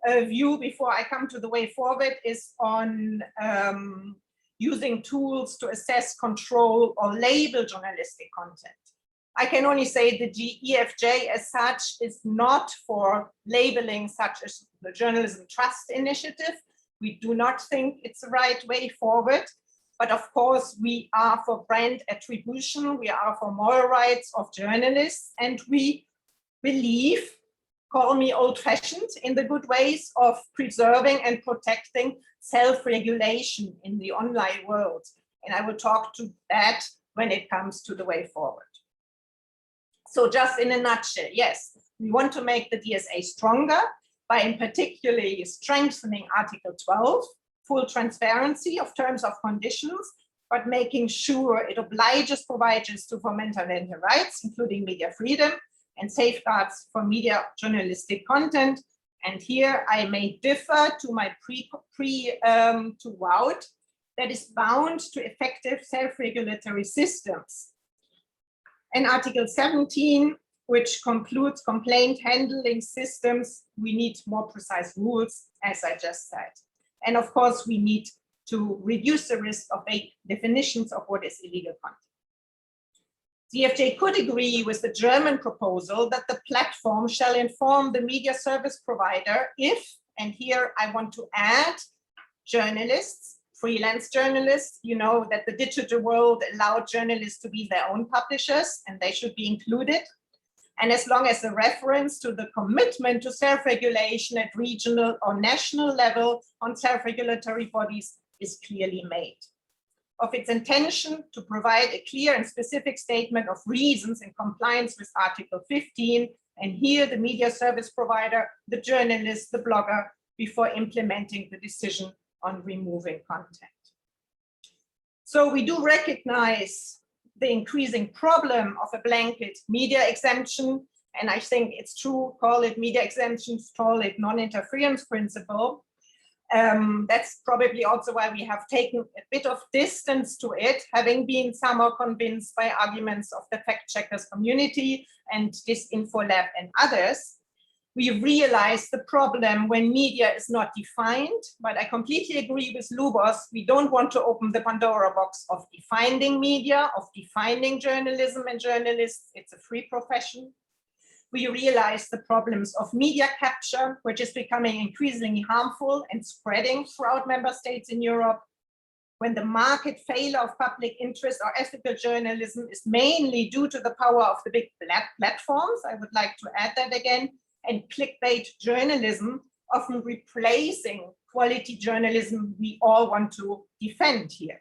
view before I come to the way forward is on using tools to assess, control, or label journalistic content. I can only say the EFJ as such is not for labeling, such as the Journalism Trust Initiative. We do not think it's the right way forward. But of course, we are for brand attribution, we are for moral rights of journalists, and we believe, call me old-fashioned, in the good ways of preserving and protecting self-regulation in the online world. And I will talk to that when it comes to the way forward. So just in a nutshell, yes, we want to make the DSA stronger by in particularly strengthening Article 12, full transparency of terms of conditions, but making sure it obliges providers to fundamental rights, including media freedom, and safeguards for media journalistic content. And here I may differ to my to Wout, that is bound to effective self-regulatory systems. And Article 17, which concludes complaint handling systems, we need more precise rules, as I just said. And of course, we need to reduce the risk of vague definitions of what is illegal content. DFJ could agree with the German proposal that the platform shall inform the media service provider if, and here I want to add, journalists, freelance journalists, you know that the digital world allowed journalists to be their own publishers and they should be included. And as long as the reference to the commitment to self-regulation at regional or national level on self-regulatory bodies is clearly made. Of its intention to provide a clear and specific statement of reasons in compliance with Article 15, and here the media service provider, the journalist, the blogger, before implementing the decision on removing content. So we do recognize the increasing problem of a blanket media exemption, and I think it's true, call it media exemptions, call it non-interference principle. That's probably also why we have taken a bit of distance to it, having been somehow convinced by arguments of the fact checkers community and Disinfolab and others. We realize the problem when media is not defined, but I completely agree with Lubos. We don't want to open the Pandora box of defining media, of defining journalism and journalists. It's a free profession. We realize the problems of media capture, which is becoming increasingly harmful and spreading throughout member states in Europe. When the market failure of public interest or ethical journalism is mainly due to the power of the big platforms, I would like to add that again, and clickbait journalism, often replacing quality journalism we all want to defend here.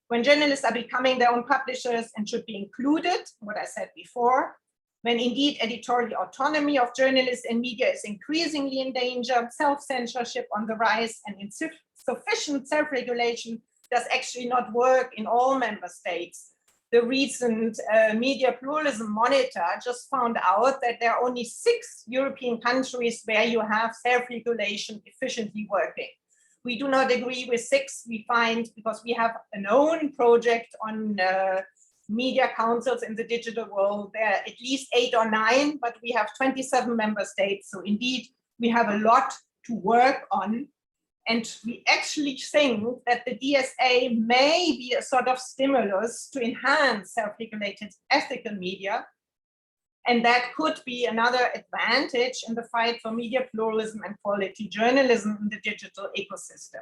When journalists are becoming their own publishers and should be included, what I said before, when indeed editorial autonomy of journalists and media is increasingly in danger, self-censorship on the rise, and insufficient self-regulation does actually not work in all member states. The recent Media Pluralism Monitor just found out that there are only 6 European countries where you have self-regulation efficiently working. We do not agree with 6, we find, because we have an own project on media councils in the digital world. There are at least 8 or 9, but we have 27 member states. So indeed, we have a lot to work on. And we actually think that the DSA may be a sort of stimulus to enhance self-regulated ethical media. And that could be another advantage in the fight for media pluralism and quality journalism in the digital ecosystem.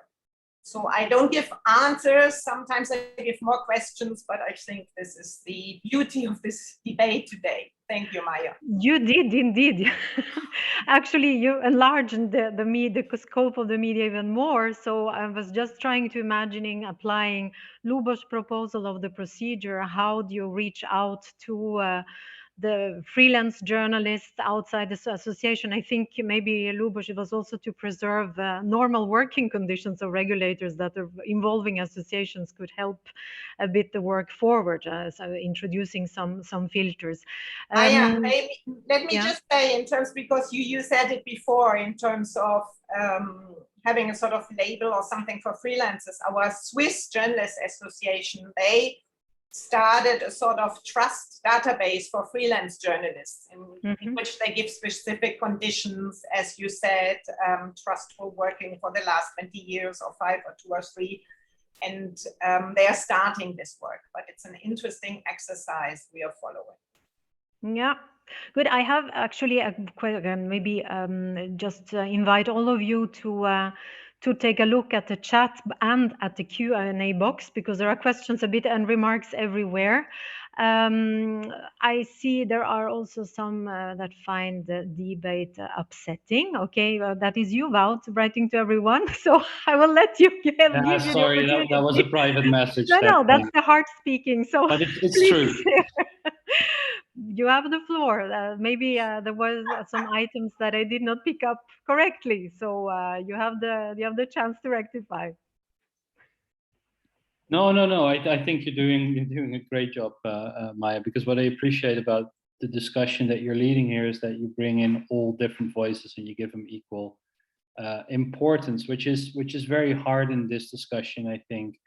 So I don't give answers, sometimes I give more questions, but I think this is the beauty of this debate today. Thank you, Maya. You did indeed. Actually, you enlarged the scope of the media even more. So I was just trying to imagining applying Lubos' proposal of the procedure. How do you reach out to the freelance journalists outside the association? I think maybe Lubos was also to preserve normal working conditions of regulators that are involving associations could help a bit the work forward, so introducing some filters. Maybe, let me just say in terms, because you said it before, in terms of having a sort of label or something for freelancers. Our Swiss Journalists Association, they started a sort of trust database for freelance journalists in which they give specific conditions, as you said, trustful working for the last 20 years or 5 or 2 or 3. And they are starting this work, but it's an interesting exercise we are following. Yeah, good. I have actually a question, maybe just invite all of you to take a look at the chat and at the Q&A box, because there are questions a bit and remarks everywhere. I see there are also some that find the debate upsetting. Okay, well, that is you, Wout, writing to everyone. So I will let you give sorry, that was a private message. No, that's the heart speaking. So but it's true. You have the floor. Maybe there was some items that I did not pick up correctly, so you have the chance to rectify. No. I think you're doing a great job, Maya. Because what I appreciate about the discussion that you're leading here is that you bring in all different voices and you give them equal importance, which is very hard in this discussion, I think.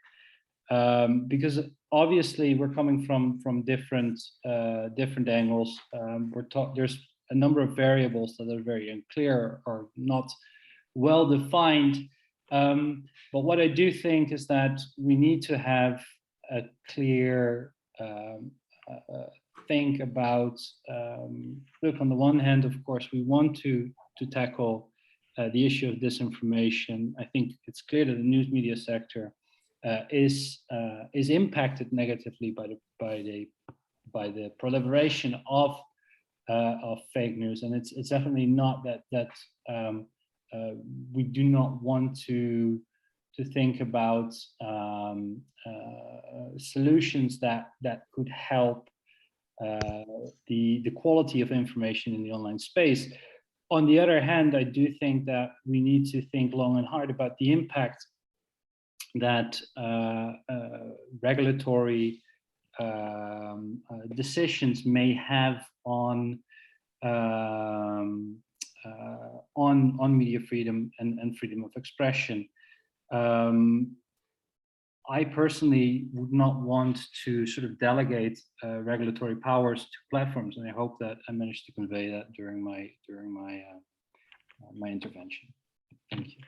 Because obviously we're coming from different angles. There's a number of variables that are very unclear or not well defined. But what I do think is that we need to have a clear think about, look, on the one hand, of course, we want to tackle the issue of disinformation. I think it's clear that the news media sector is impacted negatively by the proliferation of fake news, and it's definitely not that we do not want to think about solutions that could help the quality of information in the online space. On the other hand, I do think that we need to think long and hard about the impact that regulatory decisions may have on media freedom and freedom of expression. I personally would not want to sort of delegate regulatory powers to platforms, and I hope that I managed to convey that during my intervention. Thank you.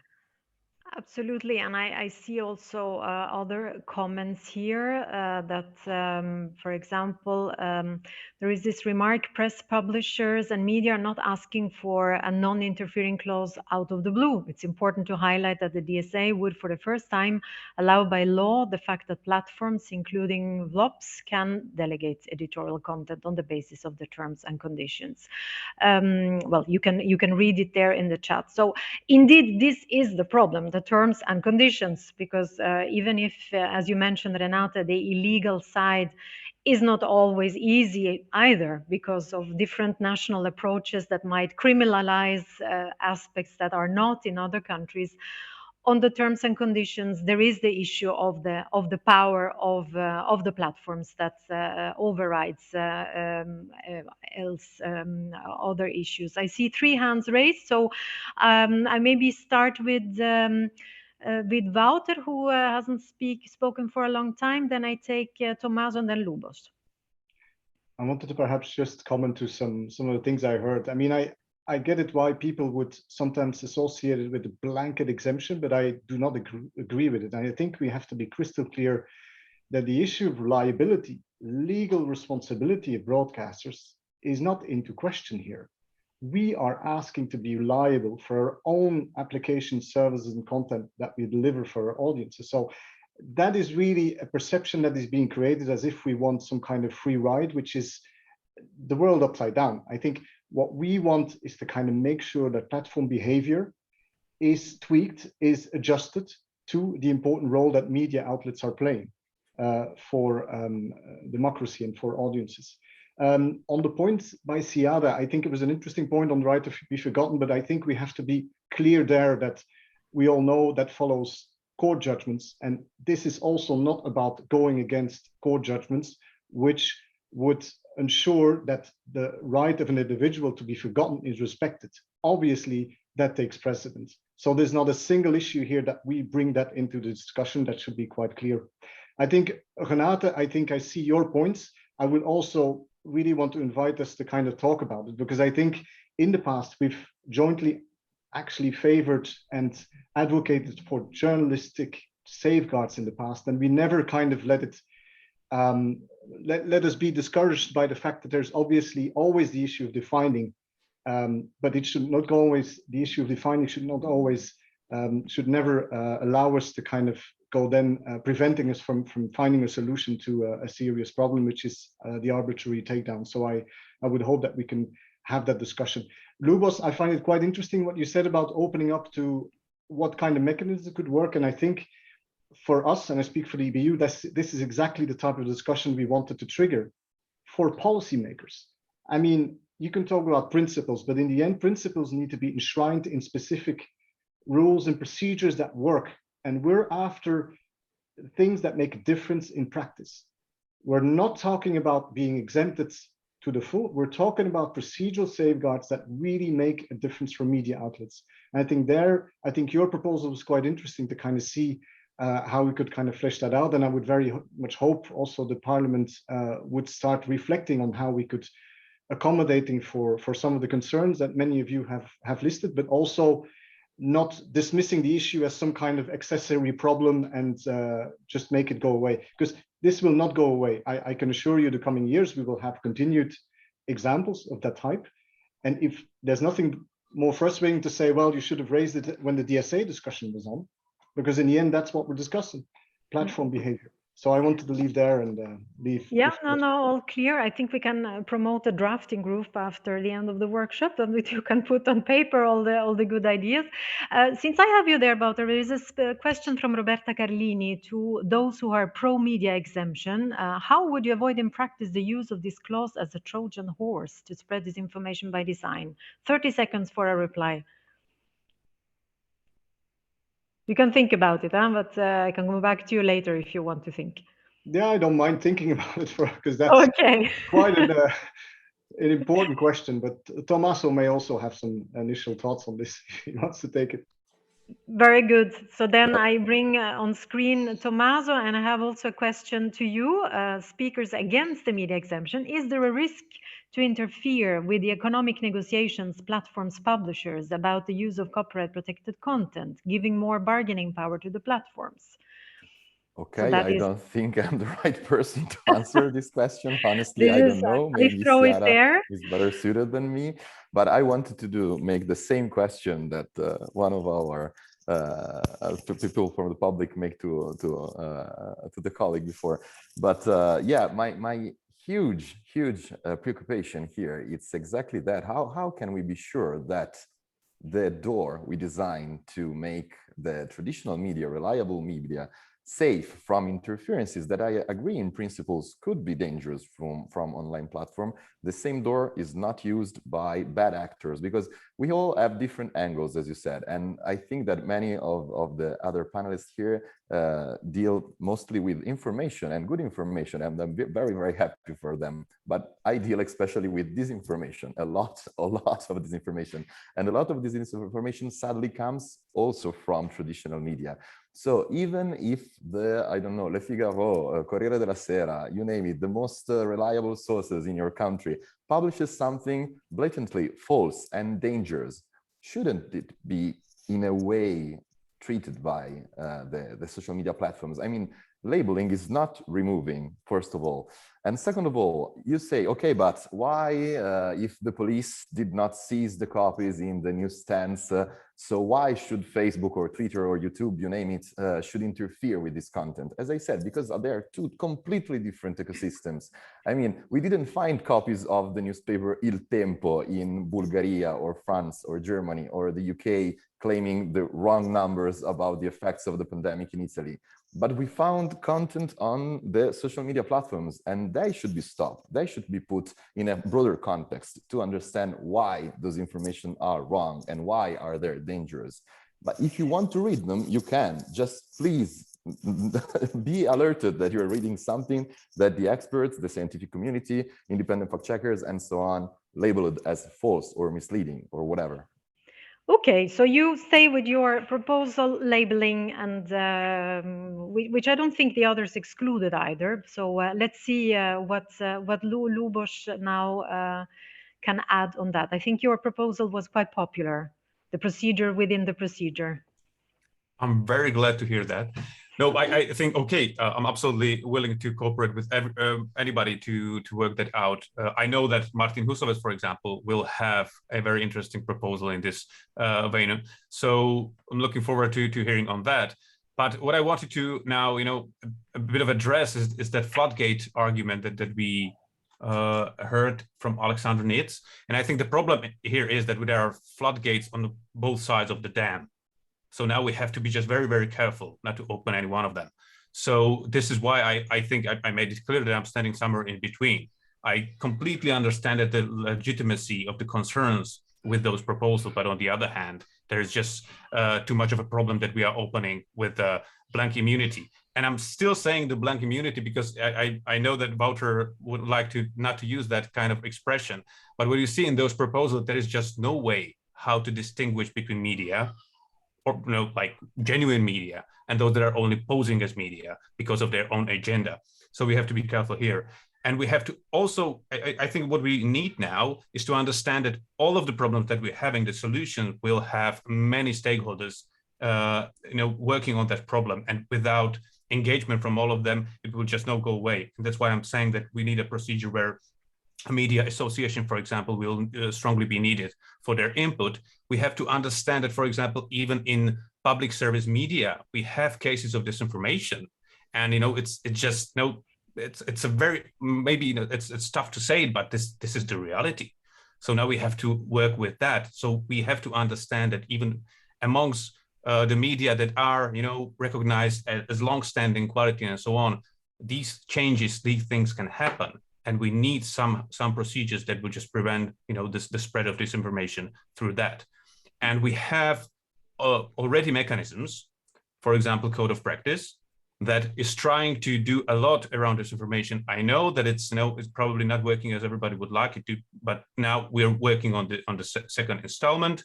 Absolutely, and I see also other comments here that, for example, there is this remark: press publishers and media are not asking for a non-interfering clause out of the blue. It's important to highlight that the DSA would, for the first time, allow by law the fact that platforms, including VLOPs, can delegate editorial content on the basis of the terms and conditions. Well, you can read it there in the chat. So indeed, this is the problem, the terms and conditions, because even if, as you mentioned, Renate, the illegal side is not always easy either, because of different national approaches that might criminalize aspects that are not in other countries. On the terms and conditions, there is the issue of the power of the platforms that overrides other issues. I see 3 hands raised, so I maybe start with Wouter, who hasn't spoken for a long time. Then I take Tommaso and then Lubos. I wanted to perhaps just comment to some of the things I heard. I mean, I get it why people would sometimes associate it with a blanket exemption, but I do not agree with it. And I think we have to be crystal clear that the issue of reliability, legal responsibility of broadcasters is not into question here. We are asking to be liable for our own applications, services, and content that we deliver for our audiences. So that is really a perception that is being created as if we want some kind of free ride, which is the world upside down. I think what we want is to kind of make sure that platform behavior is tweaked, is adjusted to the important role that media outlets are playing for democracy and for audiences. On the point by Siada, I think it was an interesting point on the right to be forgotten, but I think we have to be clear there that we all know that follows court judgments, and this is also not about going against court judgments, which would ensure that the right of an individual to be forgotten is respected. Obviously, that takes precedence. So there's not a single issue here that we bring that into the discussion. That should be quite clear. I think, Renate, I think I see your points. I would also really want to invite us to kind of talk about it, because I think in the past, we've jointly actually favored and advocated for journalistic safeguards in the past, and we never kind of let it let us be discouraged by the fact that there's obviously always the issue of defining, but it should not always, the issue of defining should not always, should never allow us to kind of go then preventing us from finding a solution to a serious problem, which is the arbitrary takedown. So I would hope that we can have that discussion. Lubos, I find it quite interesting what you said about opening up to what kind of mechanisms could work. And I think for us, and I speak for the EBU, this is exactly the type of discussion we wanted to trigger for policymakers. I mean, you can talk about principles, but in the end, principles need to be enshrined in specific rules and procedures that work. And we're after things that make a difference in practice. We're not talking about being exempted to the full. We're talking about procedural safeguards that really make a difference for media outlets. And I think your proposal was quite interesting to kind of see how we could kind of flesh that out. And I would very much hope also the Parliament would start reflecting on how we could accommodating for some of the concerns that many of you have listed, but also not dismissing the issue as some kind of accessory problem and just make it go away, because this will not go away. I can assure you the coming years we will have continued examples of that type. And if there's nothing more frustrating to say, well, you should have raised it when the DSA discussion was on, because in the end, that's what we're discussing, platform behavior. So I wanted to leave there and leave. Yeah, no, all clear. I think we can promote a drafting group after the end of the workshop, and you can put on paper all the good ideas. Since I have you there, Wouter, there is a question from Roberta Carlini to those who are pro-media exemption. How would you avoid in practice the use of this clause as a Trojan horse to spread disinformation by design? 30 seconds for a reply. You can think about it, but I can go back to you later if you want to think. Yeah, I don't mind thinking about it because that's okay. quite an important question. But Tommaso may also have some initial thoughts on this if he wants to take it. Very good. So then I bring on screen Tommaso, and I have also a question to you, speakers against the media exemption. Is there a risk to interfere with the economic negotiations platforms publishers about the use of copyright protected content, giving more bargaining power to the platforms? Okay, so I don't think I'm the right person to answer this question. Honestly, I don't know. Maybe Ciara is better suited than me. But I wanted to make the same question that one of our people from the public make to the colleague before. But yeah, my huge preoccupation here, it's exactly that. How can we be sure that the door we designed to make the traditional media, reliable media, safe from interferences that I agree in principles could be dangerous from online platform, the same door is not used by bad actors, because we all have different angles, as you said. And I think that many of the other panelists here deal mostly with information and good information, and I'm very happy for them. But I deal especially with disinformation, a lot of disinformation. And a lot of this disinformation sadly comes also from traditional media. So even if I don't know, Le Figaro, Corriere della Sera, you name it, the most reliable sources in your country publishes something blatantly false and dangerous, shouldn't it be in a way treated by the social media platforms? I mean, labeling is not removing, first of all. And second of all, you say, okay, but why, if the police did not seize the copies in the newsstands, so why should Facebook or Twitter or YouTube, you name it, should interfere with this content? As I said, because they are two completely different ecosystems. I mean, we didn't find copies of the newspaper Il Tempo in Bulgaria or France or Germany or the UK claiming the wrong numbers about the effects of the pandemic in Italy. But we found content on the social media platforms, and they should be stopped. They should be put in a broader context to understand why those information are wrong and why are they dangerous. But if you want to read them, you can. Just please be alerted that you're reading something that the experts, the scientific community, independent fact checkers, and so on, labeled as false or misleading or whatever. Okay, so you stay with your proposal labeling, and which I don't think the others excluded either. So let's see what Lubos now can add on that. I think your proposal was quite popular, the procedure within the procedure. I'm very glad to hear that. No, I think, okay, I'm absolutely willing to cooperate with anybody to work that out. I know that Martin Husovec, for example, will have a very interesting proposal in this vein. So I'm looking forward to hearing on that. But what I wanted to now, a bit of address is that floodgate argument that we heard from Alexander Nitz. And I think the problem here is that there are floodgates on both sides of the dam. So now we have to be just very careful not to open any one of them. So this is why I think I made it clear that I'm standing somewhere in between. I completely understand that the legitimacy of the concerns with those proposals, but on the other hand, there is just too much of a problem that we are opening with blank immunity. And I'm still saying the blank immunity because I know that Wouter would like to not to use that kind of expression. But what you see in those proposals, there is just no way how to distinguish between media, or like genuine media, and those that are only posing as media because of their own agenda. So we have to be careful here. And we have to also, I think what we need now is to understand that all of the problems that we're having, the solution will have many stakeholders working on that problem. And without engagement from all of them, it will just not go away. And that's why I'm saying that we need a procedure where a media association, for example, will strongly be needed for their input. We have to understand that, for example, even in public service media, we have cases of disinformation. And, it's just, it's a very, maybe, it's tough to say, but this is the reality. So now we have to work with that. So we have to understand that even amongst the media that are, recognized as long-standing quality and so on, these changes, these things can happen. And we need some procedures that will just prevent, the spread of disinformation through that. And we have already mechanisms, for example, code of practice, that is trying to do a lot around this information. I know that it's probably not working as everybody would like it to, but now we're working on the second installment.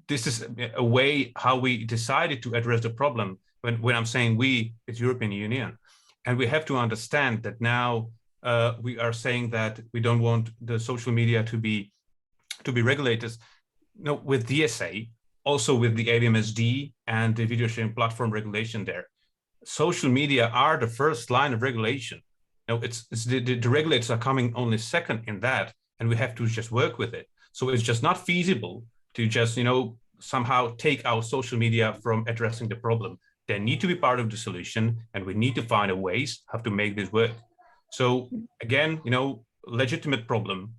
This is a way how we decided to address the problem. When I'm saying we, it's European Union, and we have to understand that now we are saying that we don't want the social media to be regulators. No, with DSA, also with the AVMSD and the video sharing platform regulation there. Social media are the first line of regulation. It's the regulators are coming only second in that, and we have to just work with it. So it's just not feasible to just, somehow take our social media from addressing the problem. They need to be part of the solution, and we need to find a ways how to make this work. So again, legitimate problem,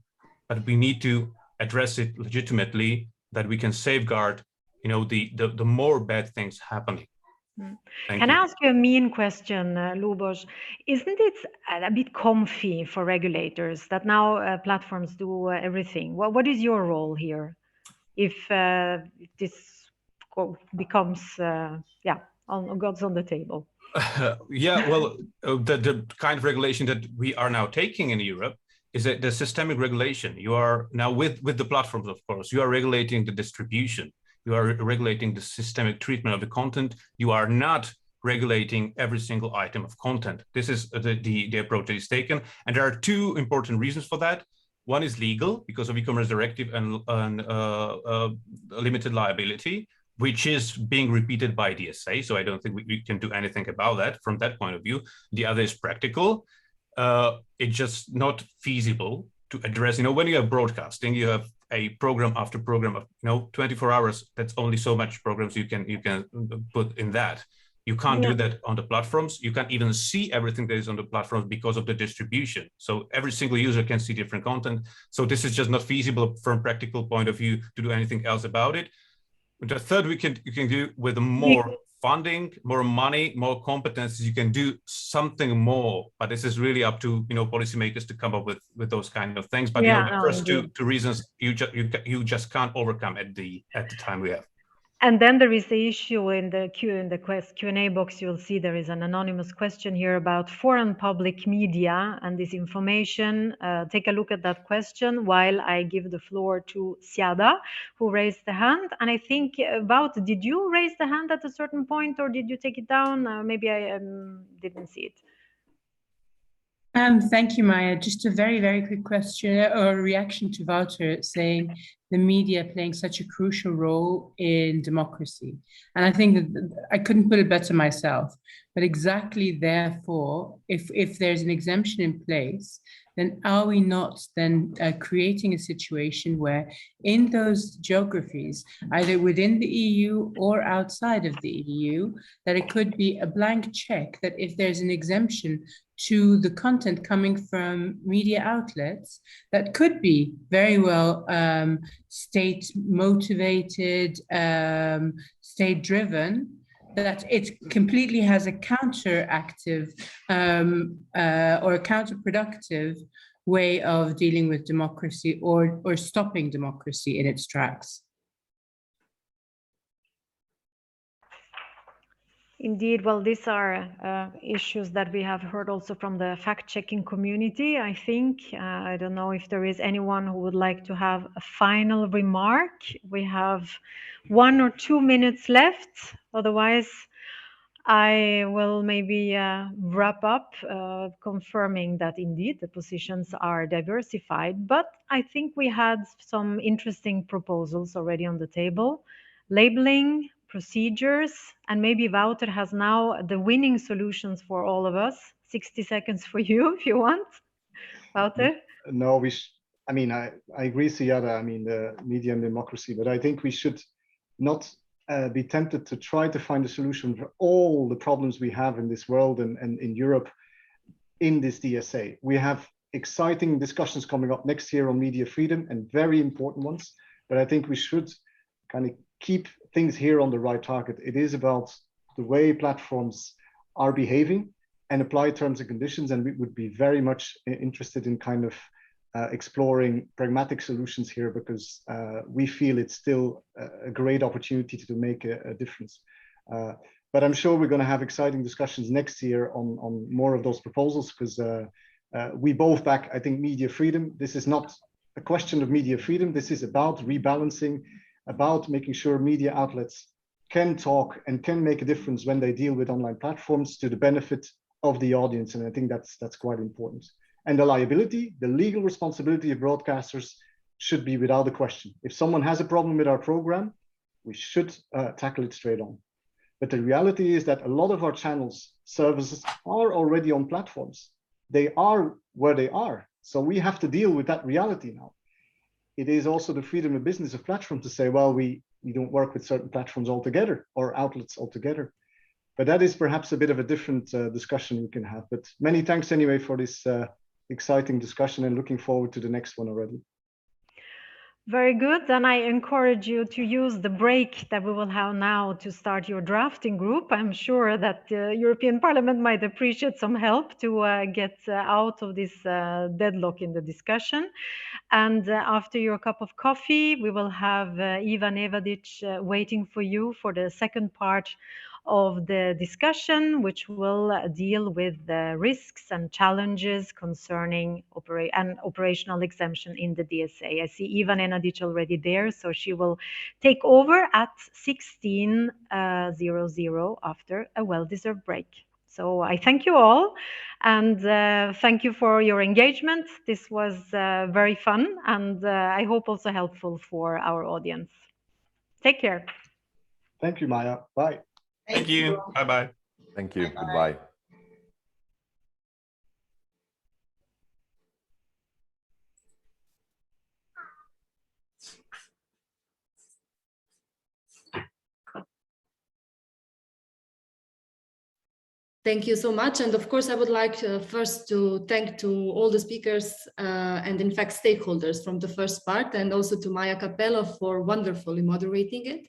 but we need to address it legitimately, that we can safeguard, the more bad things happening. Can I ask you a mean question, Lubos? Isn't it a bit comfy for regulators that now platforms do everything? What is your role here if this becomes, goes on the table? Yeah, well, the kind of regulation that we are now taking in Europe is the systemic regulation. You are now with the platforms, of course, you are regulating the distribution. You are regulating the systemic treatment of the content. You are not regulating every single item of content. This is the approach that is taken. And there are two important reasons for that. One is legal, because of e-commerce directive and limited liability, which is being repeated by DSA. So I don't think we can do anything about that from that point of view. The other is practical. It's just not feasible to address, when you are broadcasting, you have a program after program of 24 hours. That's only so much programs you can put in that. You can't do that on the platforms. You can't even see everything that is on the platforms because of the distribution. So every single user can see different content. So this is just not feasible from a practical point of view to do anything else about it. The third, you can do with more funding, more money, more competencies, you can do something more. But this is really up to policymakers to come up with those kind of things. But the first two reasons you just can't overcome at the time we have. And then there is the issue in the Q&A box. You'll see there is an anonymous question here about foreign public media and disinformation. Take a look at that question while I give the floor to Siada, who raised the hand. And I think did you raise the hand at a certain point, or did you take it down? Maybe I didn't see it. Thank you, Maya. Just a very, very quick question or reaction to Wouter saying the media playing such a crucial role in democracy. And I think that I couldn't put it better myself, but exactly therefore, if there's an exemption in place, then are we not then creating a situation where in those geographies, either within the EU or outside of the EU, that it could be a blank check that if there's an exemption to the content coming from media outlets, that could be very well state motivated, state driven, that it completely has a counteractive or a counterproductive way of dealing with democracy or stopping democracy in its tracks. Indeed, well, these are issues that we have heard also from the fact-checking community, I think. I don't know if there is anyone who would like to have a final remark. We have 1 or 2 minutes left. Otherwise, I will maybe wrap up confirming that indeed the positions are diversified, but I think we had some interesting proposals already on the table. Labeling, procedures, and maybe Wouter has now the winning solutions for all of us. 60 seconds for you if you want. Wouter? No, I mean, I agree, Siyada, I mean, the media and democracy, but I think we should not be tempted to try to find a solution for all the problems we have in this world and in Europe in this DSA. We have exciting discussions coming up next year on media freedom and very important ones, but I think we should kind of keep things here on the right target. It is about the way platforms are behaving and apply terms and conditions, and we would be very much interested in kind of exploring pragmatic solutions here, because we feel it's still a great opportunity to make a difference. But I'm sure we're going to have exciting discussions next year on more of those proposals, because we both back, I think, media freedom. This is not a question of media freedom. This is about rebalancing, about making sure media outlets can talk and can make a difference when they deal with online platforms to the benefit of the audience. And I think that's quite important. And the liability, the legal responsibility of broadcasters should be without a question. If someone has a problem with our program, we should tackle it straight on. But the reality is that a lot of our channels, services are already on platforms. They are where they are. So we have to deal with that reality now. It is also the freedom of business of platform to say, well, we don't work with certain platforms altogether or outlets altogether. But that is perhaps a bit of a different discussion we can have. But many thanks anyway for this exciting discussion, and looking forward to the next one already. Very good. Then I encourage you to use the break that we will have now to start your drafting group. I'm sure that the European Parliament might appreciate some help to get out of this deadlock in the discussion. And after your cup of coffee, we will have Ivan Evadic waiting for you for the second part of the discussion, which will deal with the risks and challenges concerning operational exemption in the DSA. I see Ivan Enadic already there, so she will take over at 16:00 after a well-deserved break. So I thank you all, and thank you for your engagement. This was very fun, and I hope also helpful for our audience. Take care. Thank you, Maya. Bye. Thank you. Bye-bye. Thank you. Bye-bye. Goodbye. Thank you so much. And of course, I would like first to thank to all the speakers and in fact, stakeholders from the first part, and also to Maya Capello for wonderfully moderating it.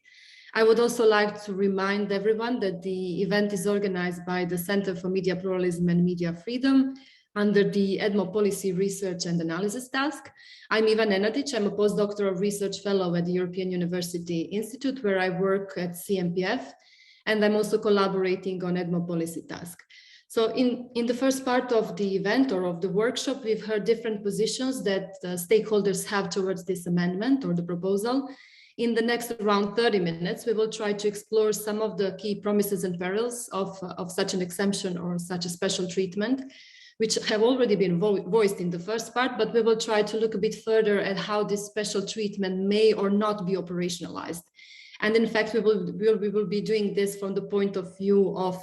I would also like to remind everyone that the event is organized by the Center for Media Pluralism and Media Freedom under the EDMO Policy Research and Analysis Task. I'm Ivan Enadic. I'm a postdoctoral research fellow at the European University Institute, where I work at CMPF. And I'm also collaborating on EDMO Policy Task. So in the first part of the event or of the workshop, we've heard different positions that stakeholders have towards this amendment or the proposal. In the next around 30 minutes, we will try to explore some of the key promises and perils of such an exemption or such a special treatment, which have already been voiced in the first part, but we will try to look a bit further at how this special treatment may or not be operationalized. And in fact, we will be doing this from the point of view of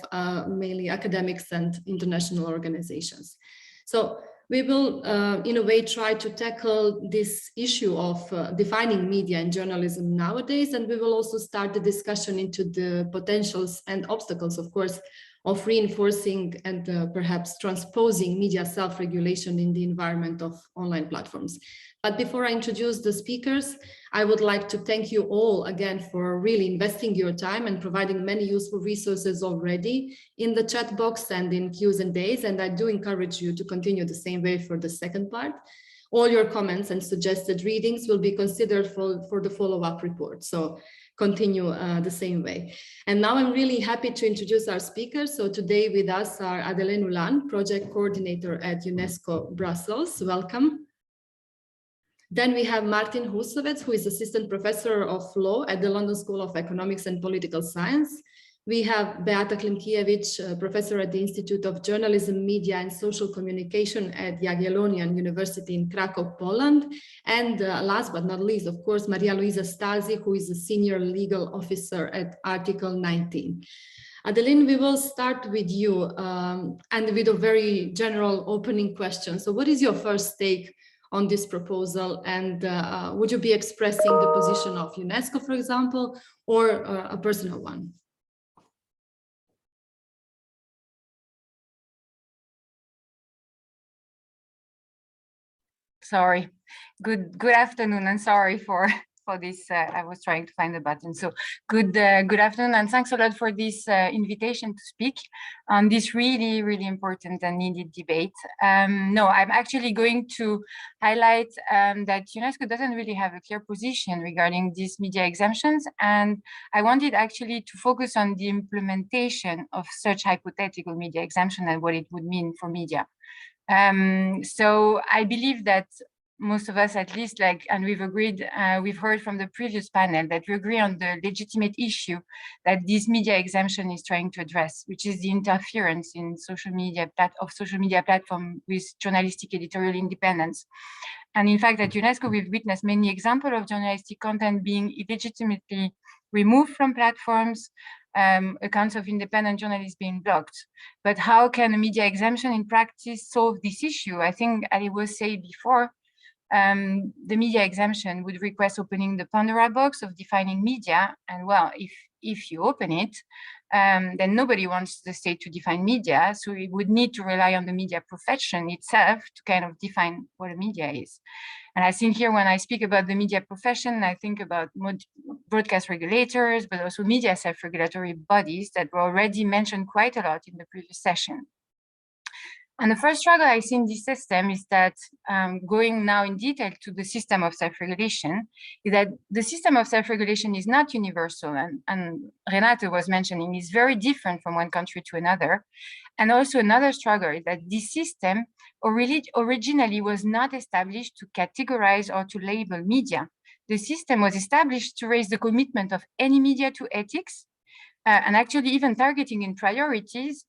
mainly academics and international organizations. So we will, in a way, try to tackle this issue of defining media and journalism nowadays. And we will also start the discussion into the potentials and obstacles, of course, of reinforcing and perhaps transposing media self-regulation in the environment of online platforms. But before I introduce the speakers, I would like to thank you all again for really investing your time and providing many useful resources already in the chat box and in Q's and A's. And I do encourage you to continue the same way for the second part. All your comments and suggested readings will be considered for the follow-up report. So continue the same way. And now I'm really happy to introduce our speakers. So today with us are Adelaine Ulan, Project Coordinator at UNESCO Brussels. Welcome. Then we have Martin Husovec, who is Assistant Professor of Law at the London School of Economics and Political Science. We have Beata Klimkiewicz, professor at the Institute of Journalism, Media and Social Communication at Jagiellonian University in Krakow, Poland. And last but not least, of course, Maria Luisa Stasi, who is a senior legal officer at Article 19. Adeline, we will start with you and with a very general opening question. So what is your first take on this proposal? And would you be expressing the position of UNESCO, for example, or a personal one? Sorry. Good afternoon, and sorry for this. I was trying to find the button. So good afternoon, and thanks a lot for this invitation to speak on this really important and needed debate. No, I'm actually going to highlight that UNESCO doesn't really have a clear position regarding these media exemptions, and I wanted actually to focus on the implementation of such hypothetical media exemption and what it would mean for media. So I believe that most of us, at least, and we've agreed, we've heard from the previous panel that we agree on the legitimate issue that this media exemption is trying to address, which is the interference in social media platform with journalistic editorial independence. And in fact, at UNESCO, we've witnessed many examples of journalistic content being illegitimately removed from platforms, accounts of independent journalists being blocked. But how can a media exemption in practice solve this issue? I think, as it was said before, the media exemption would request opening the Pandora box of defining media. And well, if you open it, then nobody wants the state to define media. So we would need to rely on the media profession itself to kind of define what a media is. And I think here, when I speak about the media profession, I think about broadcast regulators, but also media self-regulatory bodies that were already mentioned quite a lot in the previous session. And the first struggle I see in this system is that, going now in detail to the system of self-regulation, is that the system of self-regulation is not universal, and Renate was mentioning, is very different from one country to another. And also another struggle is that this system originally was not established to categorize or to label media. The system was established to raise the commitment of any media to ethics, and actually even targeting in priorities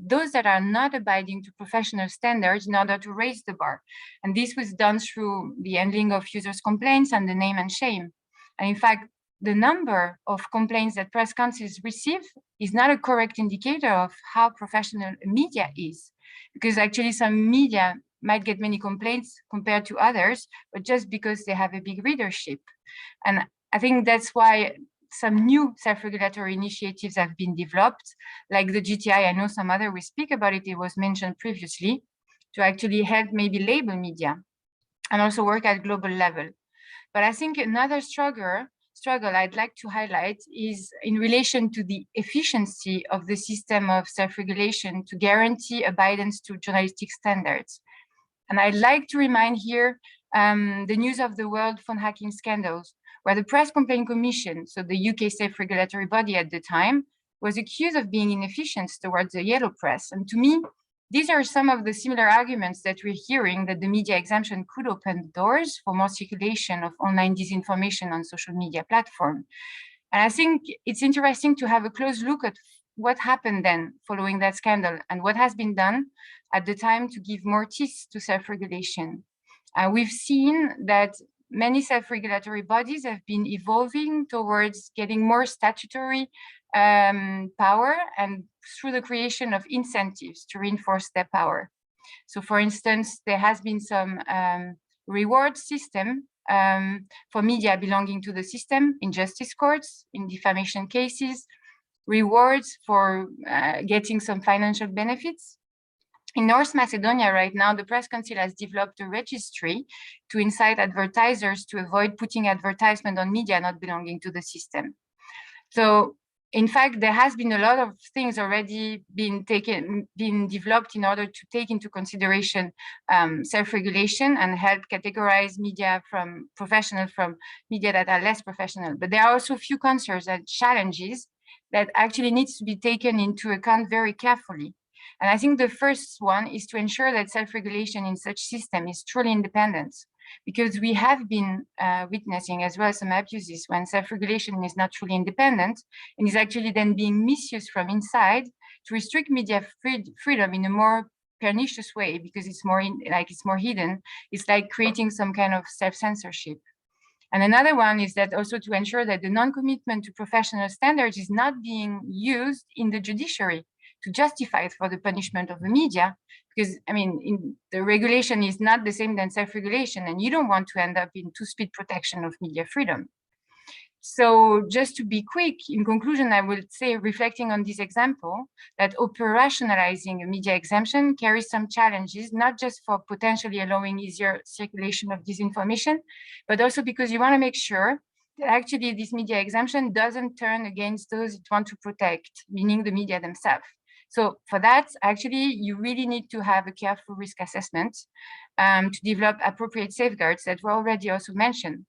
those that are not abiding to professional standards in order to raise the bar. And this was done through the handling of users' complaints and the name and shame. And in fact, the number of complaints that press councils receive is not a correct indicator of how professional media is, because actually some media might get many complaints compared to others, but just because they have a big readership. And I think that's why some new self-regulatory initiatives have been developed, like the GTI. I know some other will speak about it. It was mentioned previously, to actually help maybe label media and also work at global level. But I think another struggle I'd like to highlight is in relation to the efficiency of the system of self-regulation to guarantee abidance to journalistic standards. And I'd like to remind here the news of the world phone hacking scandals, where the Press Complaint Commission, so the UK self-regulatory body at the time, was accused of being inefficient towards the yellow press. And to me, these are some of the similar arguments that we're hearing, that the media exemption could open doors for more circulation of online disinformation on social media platforms. And I think it's interesting to have a close look at what happened then following that scandal and what has been done at the time to give more teeth to self-regulation. We've seen that many self-regulatory bodies have been evolving towards getting more statutory power, and through the creation of incentives to reinforce their power. So for instance, there has been some reward system for media belonging to the system in justice courts, in defamation cases, rewards for getting some financial benefits. In North Macedonia right now, the Press Council has developed a registry to incite advertisers to avoid putting advertisement on media not belonging to the system. So in fact, there has been a lot of things already been developed in order to take into consideration self-regulation and help categorize media from professional from media that are less professional. But there are also a few concerns and challenges that actually needs to be taken into account very carefully. And I think the first one is to ensure that self-regulation in such system is truly independent. because we have been witnessing as well some abuses when self-regulation is not truly independent and is actually then being misused from inside to restrict media freedom in a more pernicious way, because it's more it's more hidden. It's like creating some kind of self-censorship. And another one is that also to ensure that the non-commitment to professional standards is not being used in the judiciary to justify it for the punishment of the media, because I mean, the regulation is not the same than self-regulation, and you don't want to end up in two-speed protection of media freedom. So just to be quick, in conclusion, I would say, reflecting on this example, that operationalizing a media exemption carries some challenges, not just for potentially allowing easier circulation of disinformation, but also because you want to make sure that actually this media exemption doesn't turn against those it want to protect, meaning the media themselves. So for that, actually, you really need to have a careful risk assessment to develop appropriate safeguards that were already also mentioned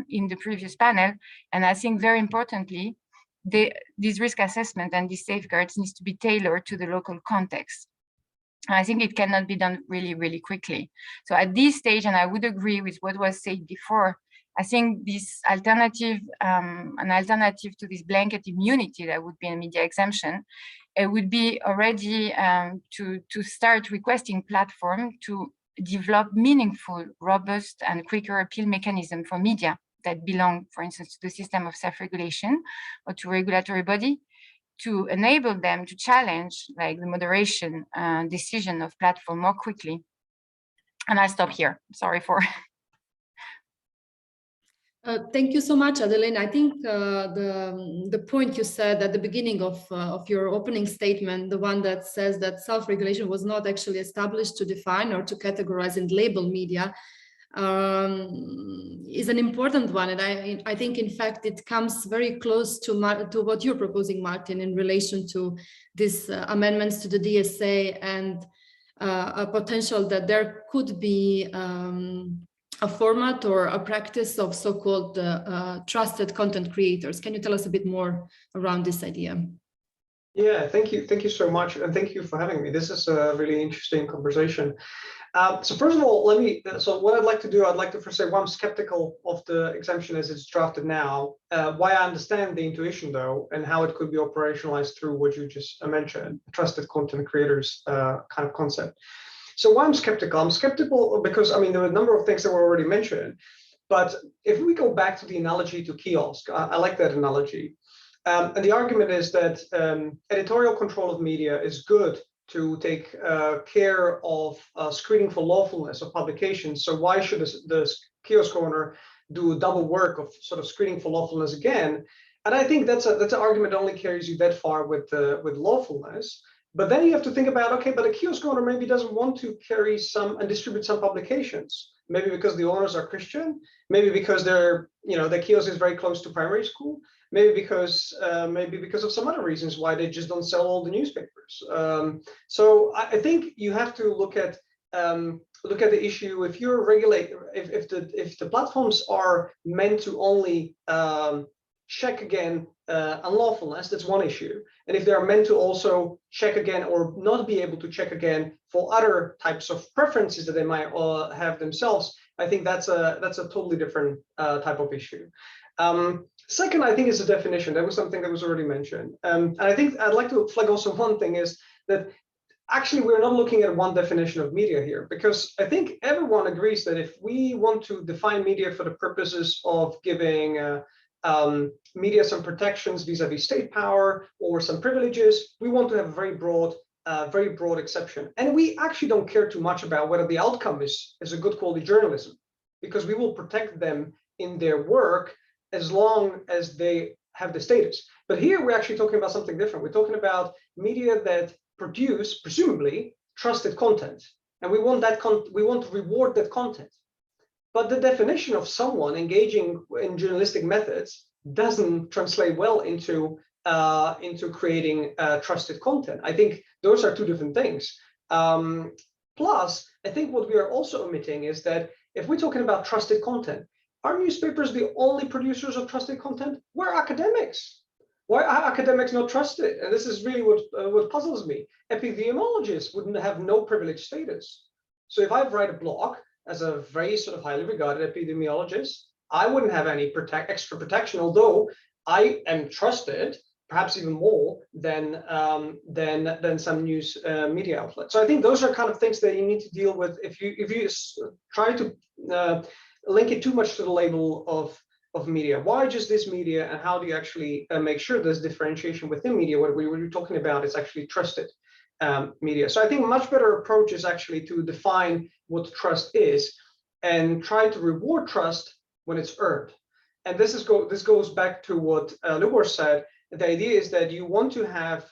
in the previous panel. And I think very importantly, this risk assessment and these safeguards needs to be tailored to the local context. I think it cannot be done really, really quickly. So at this stage, and I would agree with what was said before, I think this alternative, an alternative to this blanket immunity that would be a media exemption, it would be already to start requesting platform to develop meaningful, robust, and quicker appeal mechanism for media that belong, for instance, to the system of self-regulation or to regulatory body, to enable them to challenge like the moderation decision of platform more quickly. And I'll stop here. Sorry for. Thank you so much, Adeline. I think the point you said at the beginning of your opening statement, the one that says that self-regulation was not actually established to define or to categorize and label media, is an important one. And I think, in fact, it comes very close to what you're proposing, Martin, in relation to these amendments to the DSA and a potential that there could be a format or a practice of so-called trusted content creators. Can you tell us a bit more around this idea? Yeah, thank you so much, and thank you for having me. This is a really interesting conversation. So first of all, so what I'd like to do, I'd like to first say why I'm skeptical of the exemption as it's drafted now, why I understand the intuition though, and how it could be operationalized through what you just mentioned, trusted content creators kind of concept. So why I'm skeptical? I'm skeptical because, I mean, there are a number of things that were already mentioned, but if we go back to the analogy to kiosk, I like that analogy. And the argument is that editorial control of media is good to take care of screening for lawfulness of publications. So why should the kiosk owner do double work of sort of screening for lawfulness again? And I think that's an argument that only carries you that far with lawfulness. But then you have to think about, okay, but a kiosk owner maybe doesn't want to carry some and distribute some publications. Maybe because the owners are Christian, maybe because the kiosk is very close to primary school, maybe because of some other reasons why they just don't sell all the newspapers. So I think you have to look at the issue. If you're a regulator, if the platforms are meant to only check again unlawfulness, that's one issue. And if they are meant to also check again or not be able to check again for other types of preferences that they might have themselves, I think that's a totally different type of issue. Second, I think is the definition. That was something that was already mentioned. And I think I'd like to flag also one thing is that actually we're not looking at one definition of media here, because I think everyone agrees that if we want to define media for the purposes of giving media some protections vis-a-vis state power or some privileges, we want to have a very broad exception. And we actually don't care too much about whether the outcome is a good quality journalism, because we will protect them in their work as long as they have the status. But here we're actually talking about something different. We're talking about media that produce, presumably, trusted content. And we want to reward that content. But the definition of someone engaging in journalistic methods doesn't translate well into creating trusted content. I think those are two different things. Plus, I think what we are also omitting is that if we're talking about trusted content, are newspapers the only producers of trusted content? We're academics. Why are academics not trusted? And this is really what puzzles me. Epidemiologists wouldn't have no privileged status. So if I write a blog, as a very sort of highly regarded epidemiologist, I wouldn't have any extra protection, although I am trusted, perhaps even more than some news media outlets. So I think those are kind of things that you need to deal with if you try to link it too much to the label of media. Why just this media, and how do you actually make sure there's differentiation within media? What we were talking about is actually trusted media. So I think a much better approach is actually to define what trust is and try to reward trust when it's earned. And this goes back to what Lubor said. The idea is that you want to have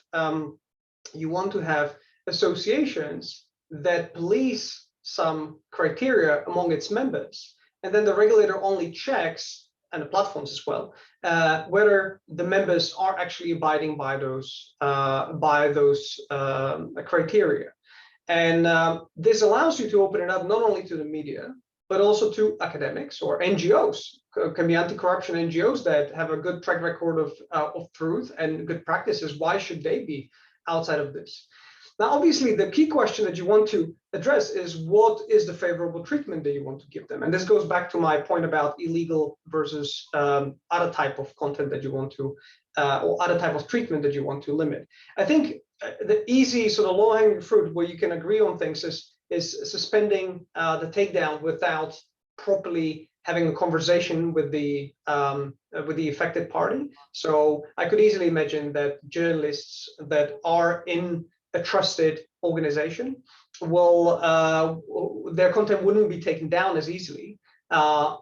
associations that police some criteria among its members, and then the regulator only checks, and the platforms as well, whether the members are actually abiding by those criteria. And this allows you to open it up not only to the media, but also to academics or NGOs. Can be anti-corruption NGOs that have a good track record of truth and good practices. Why should they be outside of this? Now, obviously, the key question that you want to address is what is the favorable treatment that you want to give them? And this goes back to my point about illegal versus other type of content that you want to, or other type of treatment that you want to limit. I think the easy sort of low-hanging fruit where you can agree on things is suspending the takedown without properly having a conversation with the affected party. So I could easily imagine that journalists that are in a trusted organization will their content wouldn't be taken down as easily,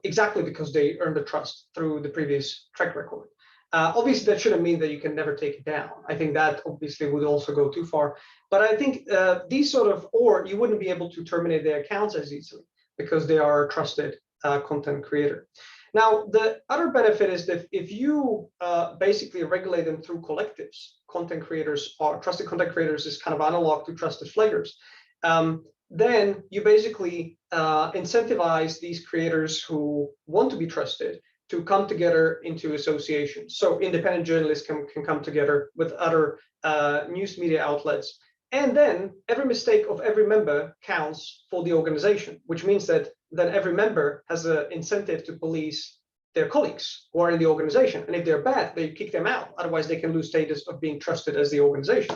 exactly because they earned the trust through the previous track record. Obviously, that shouldn't mean that you can never take it down. I think that obviously would also go too far. But I think these sort of, or you wouldn't be able to terminate their accounts as easily because they are a trusted content creator. Now, the other benefit is that if you basically regulate them through collectives, content creators or trusted content creators is kind of analog to trusted flaggers, then you basically incentivize these creators who want to be trusted to come together into associations. So independent journalists can come together with other news media outlets. And then every mistake of every member counts for the organization, which means that then every member has an incentive to police their colleagues who are in the organization. And if they're bad, they kick them out. Otherwise, they can lose status of being trusted as the organization,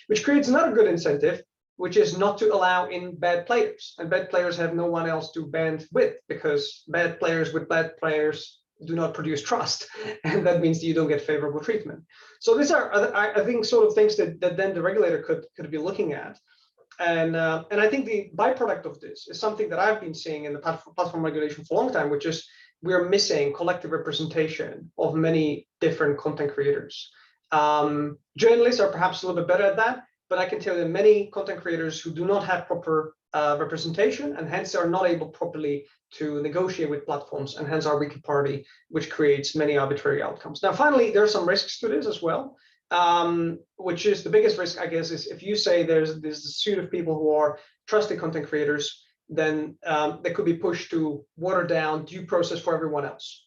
which creates another good incentive, which is not to allow in bad players. And bad players have no one else to band with, because bad players with bad players do not produce trust, and that means that you don't get favorable treatment. So these are, I think, sort of things that then the regulator could be looking at. And I think the byproduct of this is something that I've been seeing in the platform regulation for a long time, which is we're missing collective representation of many different content creators. Journalists are perhaps a little bit better at that, but I can tell you many content creators who do not have proper representation, and hence are not able properly to negotiate with platforms, and hence our wiki party, which creates many arbitrary outcomes. Now, finally, there are some risks to this as well, which is the biggest risk, I guess, is if you say there's a suite of people who are trusted content creators, then they could be pushed to water down due process for everyone else.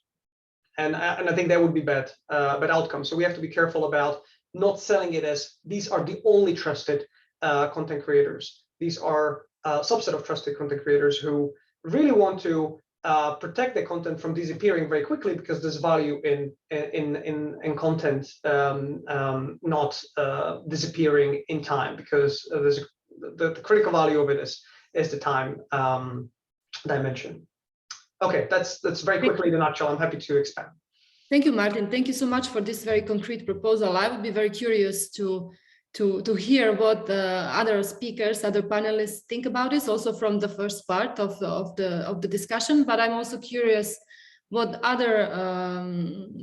And I think that would be bad outcome. So we have to be careful about not selling it as these are the only trusted content creators. These are a subset of trusted content creators who really want to protect their content from disappearing very quickly, because there's value in content not disappearing in time, because there's the critical value of it is the time dimension. Okay, that's very quickly the nutshell. I'm happy to expand. Thank you, Martin. Thank you so much for this very concrete proposal. I would be very curious to hear what the other speakers, other panelists think about this, also from the first part of the discussion. But I'm also curious what other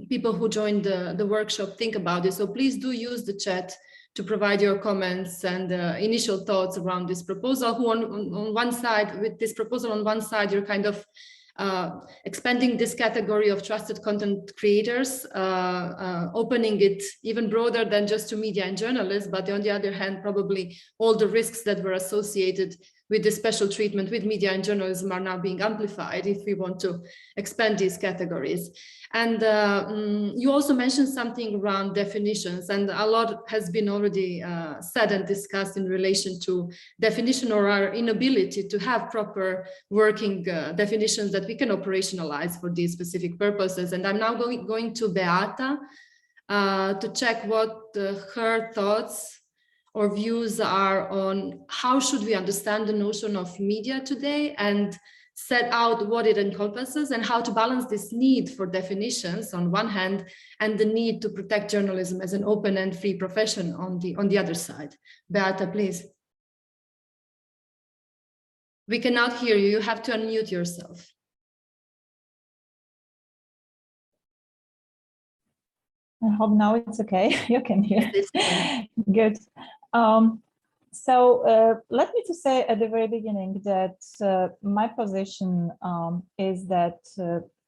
people who joined the workshop think about this. So please do use the chat to provide your comments and initial thoughts around this proposal. Who on one side, with this proposal on one side, you're kind of expanding this category of trusted content creators, opening it even broader than just to media and journalists, but on the other hand, probably all the risks that were associated with the special treatment with media and journalism are now being amplified if we want to expand these categories. And you also mentioned something around definitions, and a lot has been already said and discussed in relation to definition or our inability to have proper working definitions that we can operationalize for these specific purposes. And I'm now going to Beata to check what her thoughts or views are on how should we understand the notion of media today, and set out what it encompasses, and how to balance this need for definitions on one hand and the need to protect journalism as an open and free profession on the other side. Beata, please. We cannot hear you. You have to unmute yourself. I hope now it's okay. You can hear. Good. So let me just say at the very beginning that my position is that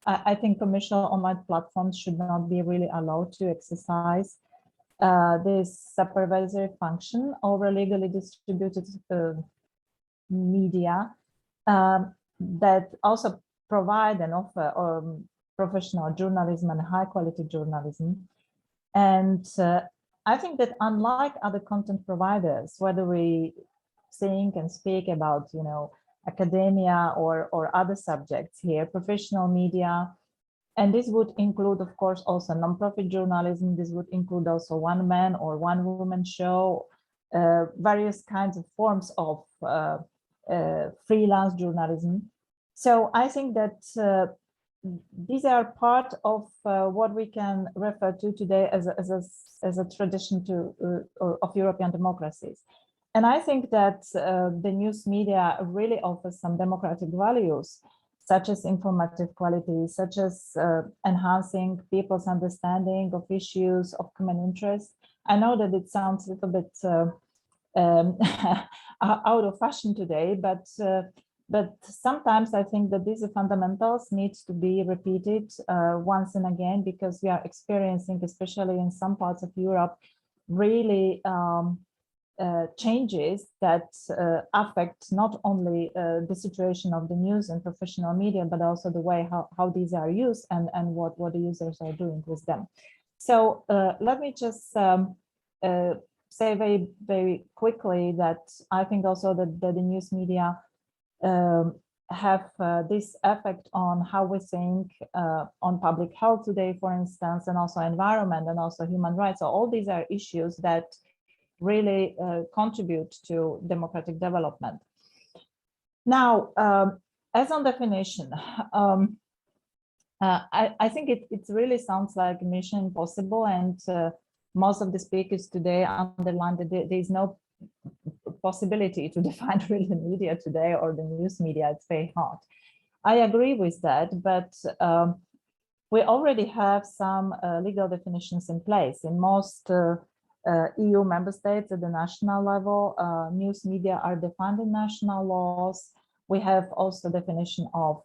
I think commercial online platforms should not be really allowed to exercise this supervisory function over legally distributed media that also provide and offer professional journalism and high quality journalism. And I think that unlike other content providers, whether we think and speak about, you know, academia or other subjects here, professional media, and this would include, of course, also nonprofit journalism. This would include also one man or one woman show, various kinds of forms of freelance journalism. So I think that these are part of what we can refer to today as a tradition of European democracies. And I think that the news media really offers some democratic values, such as informative quality, such as enhancing people's understanding of issues of common interest. I know that it sounds a little bit out of fashion today, but sometimes I think that these fundamentals need to be repeated once and again, because we are experiencing, especially in some parts of Europe, really changes that affect not only the situation of the news and professional media, but also the way how these are used and what the users are doing with them. So let me just say very, very quickly that I think also that the news media have this effect on how we think on public health today, for instance, and also environment and also human rights. So all these are issues that really contribute to democratic development. Now, as on definition, I think it really sounds like mission impossible, and most of the speakers today underlined that there is no possibility to define really the media today or the news media. It's very hard. I agree with that, but we already have some legal definitions in place. In most EU member states at the national level, news media are defined in national laws. We have also definition of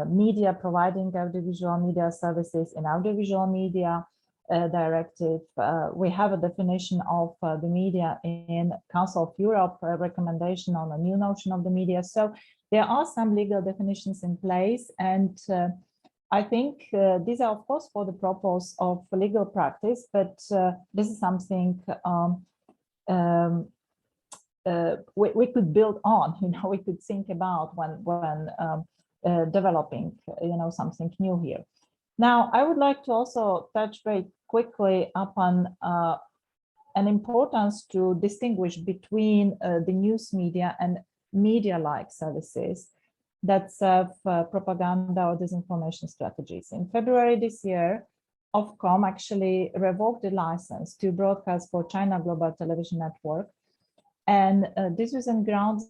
media providing audiovisual media services in audiovisual media directive. We have a definition of the media in Council of Europe, a recommendation on a new notion of the media. So there are some legal definitions in place, and I think these are, of course, for the purpose of legal practice, but this is something we could build on. You know, we could think about when developing, you know, something new here. Now, I would like to also touch very quickly upon an importance to distinguish between the news media and media-like services that serve propaganda or disinformation strategies. In February this year, Ofcom actually revoked the license to broadcast for China Global Television Network. And this was on grounds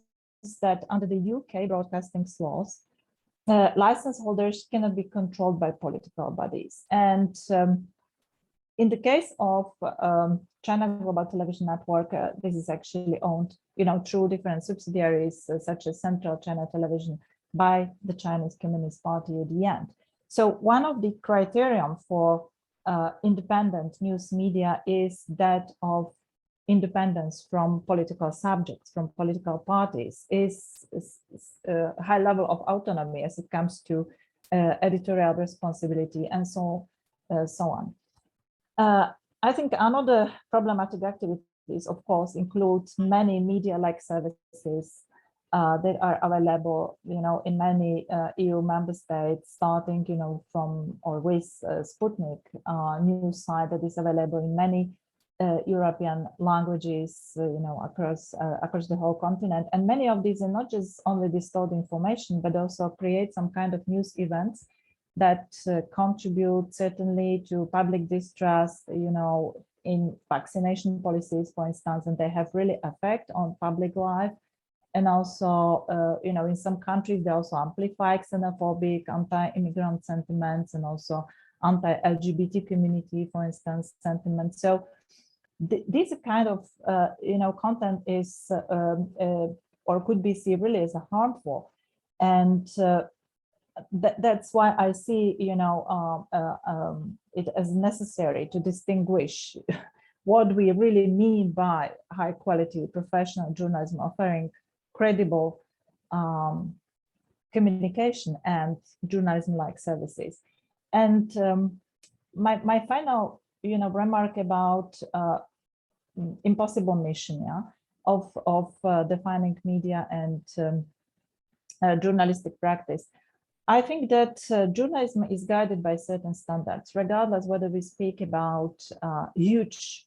that under the UK broadcasting laws, license holders cannot be controlled by political bodies. And in the case of China Global Television Network, this is actually owned, you know, through different subsidiaries such as Central China Television by the Chinese Communist Party at the end. So one of the criterion for independent news media is that of independence from political subjects, from political parties, is a high level of autonomy as it comes to editorial responsibility and so on. I think another problematic activities, of course, include many media-like services that are available, in many EU member states, starting, from or with Sputnik news site that is available in many European languages, across the whole continent. And many of these are not just only distort information, but also create some kind of news events that contribute certainly to public distrust, in vaccination policies, for instance, and they have really effect on public life. And also, in some countries, they also amplify xenophobic, anti-immigrant sentiments, and also anti-LGBT community, for instance, sentiments. So this kind of, content is, or could be seen really as harmful. And that's why I see, it as necessary to distinguish what we really mean by high quality professional journalism, offering credible communication and journalism-like services. And my final, remark about impossible mission, of defining media and journalistic practice. I think that journalism is guided by certain standards, regardless whether we speak about huge,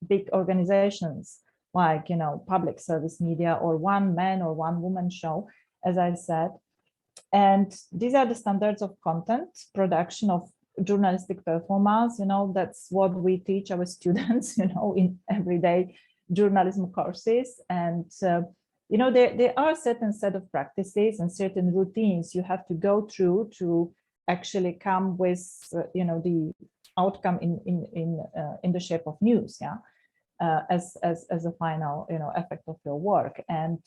big organizations like, public service media, or one man or one woman show, as I said. And these are the standards of content, production of journalistic performance. That's what we teach our students, in everyday journalism courses. And there are certain set of practices and certain routines you have to go through to actually come with, the outcome in the shape of news, as a final, effect of your work. And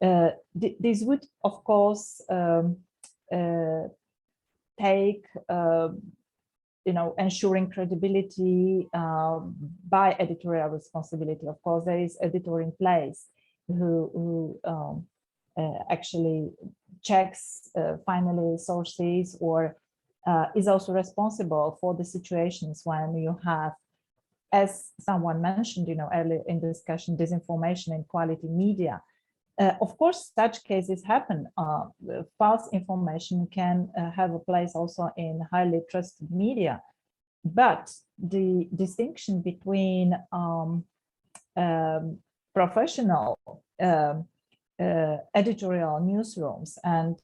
this would, of course, take, ensuring credibility by editorial responsibility. Of course, there is editor in place who actually checks finally sources, or is also responsible for the situations when you have, as someone mentioned, earlier in the discussion, disinformation in quality media. Of course, such cases happen. False information can have a place also in highly trusted media, but the distinction between professional editorial newsrooms and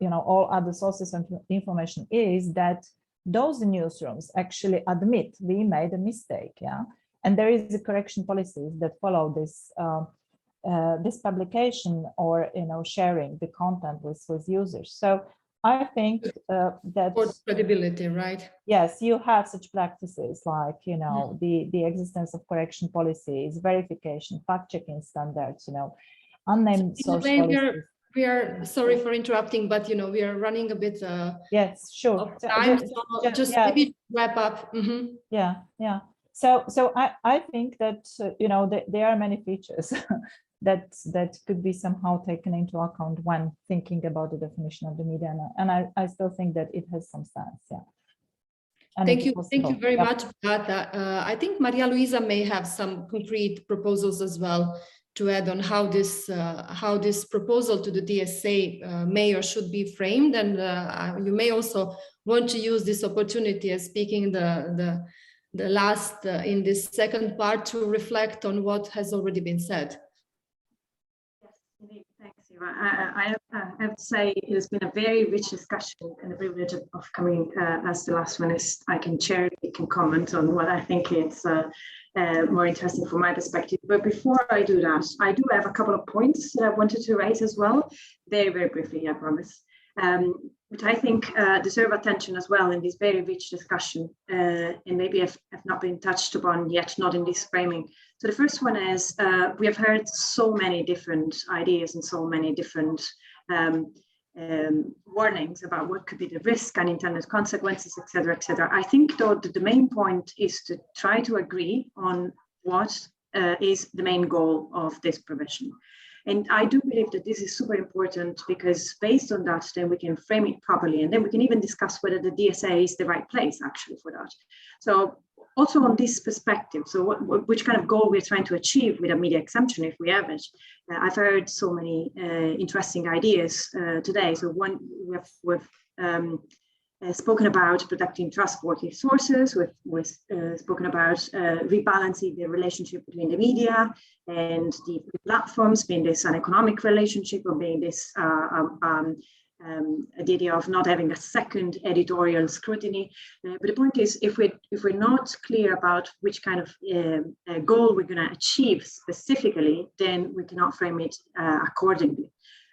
all other sources of information is that those newsrooms actually admit we made a mistake, and there is a correction policies that follow this this publication, or sharing the content with users. So I think that for credibility, right? Yes, you have such practices like the existence of correction policies, verification, fact-checking standards, unnamed source policies. We are sorry for interrupting, but we are running a bit yes, sure, of time, so just maybe wrap up. Yeah. So I think that there are many features that could be somehow taken into account when thinking about the definition of the media, and I still think that it has some sense. And thank you very much, Beata. I think Maria Luisa may have some concrete proposals as well to add on how this proposal to the DSA may or should be framed, and you may also want to use this opportunity as speaking the last in this second part to reflect on what has already been said. Yes, thanks, Eva. I have to say it has been a very rich discussion, and the privilege of coming as the last one is I can chair, I can comment on what I think is more interesting from my perspective. But before I do that, I do have a couple of points that I wanted to raise as well, very, very briefly, I promise, which I think deserve attention as well in this very rich discussion, and maybe have not been touched upon yet, not in this framing. So the first one is we have heard so many different ideas and so many different warnings about what could be the risk, unintended consequences, etc., etc. I think, though, that the main point is to try to agree on what is the main goal of this provision. And I do believe that this is super important, because based on that, then we can frame it properly, and then we can even discuss whether the DSA is the right place actually for that. So also on this perspective, so which kind of goal we're trying to achieve with a media exemption, if we have it. I've heard so many interesting ideas today. So one, we've spoken about protecting trustworthy sources. We've spoken about rebalancing the relationship between the media and the platforms, being this an economic relationship, or being this the idea of not having a second editorial scrutiny. But the point is, if we're not clear about which kind of goal we're going to achieve specifically, then we cannot frame it accordingly.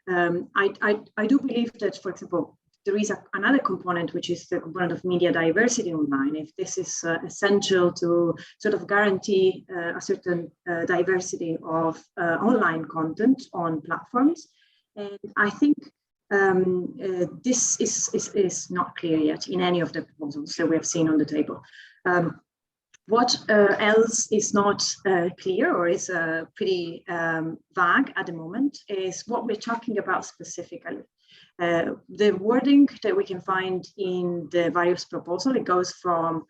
I do believe that, for example, there is another component, which is the component of media diversity online. If this is essential to sort of guarantee a certain diversity of online content on platforms. And I think this is not clear yet in any of the proposals that we have seen on the table. What else is not clear, or is pretty vague at the moment, is what we're talking about specifically. The wording that we can find in the various proposals, it goes from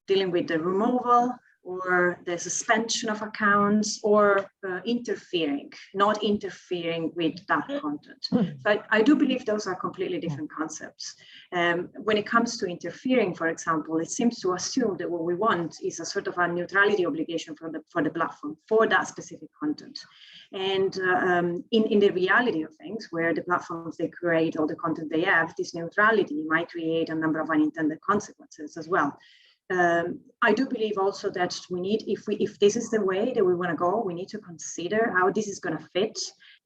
dealing with the removal, or the suspension of accounts, or not interfering with that content. So I do believe those are completely different concepts. When it comes to interfering, for example, it seems to assume that what we want is a sort of a neutrality obligation for the platform for that specific content. And in the reality of things, where the platforms, they create all the content they have, this neutrality might create a number of unintended consequences as well. I do believe also that we need, if this is the way that we want to go, we need to consider how this is going to fit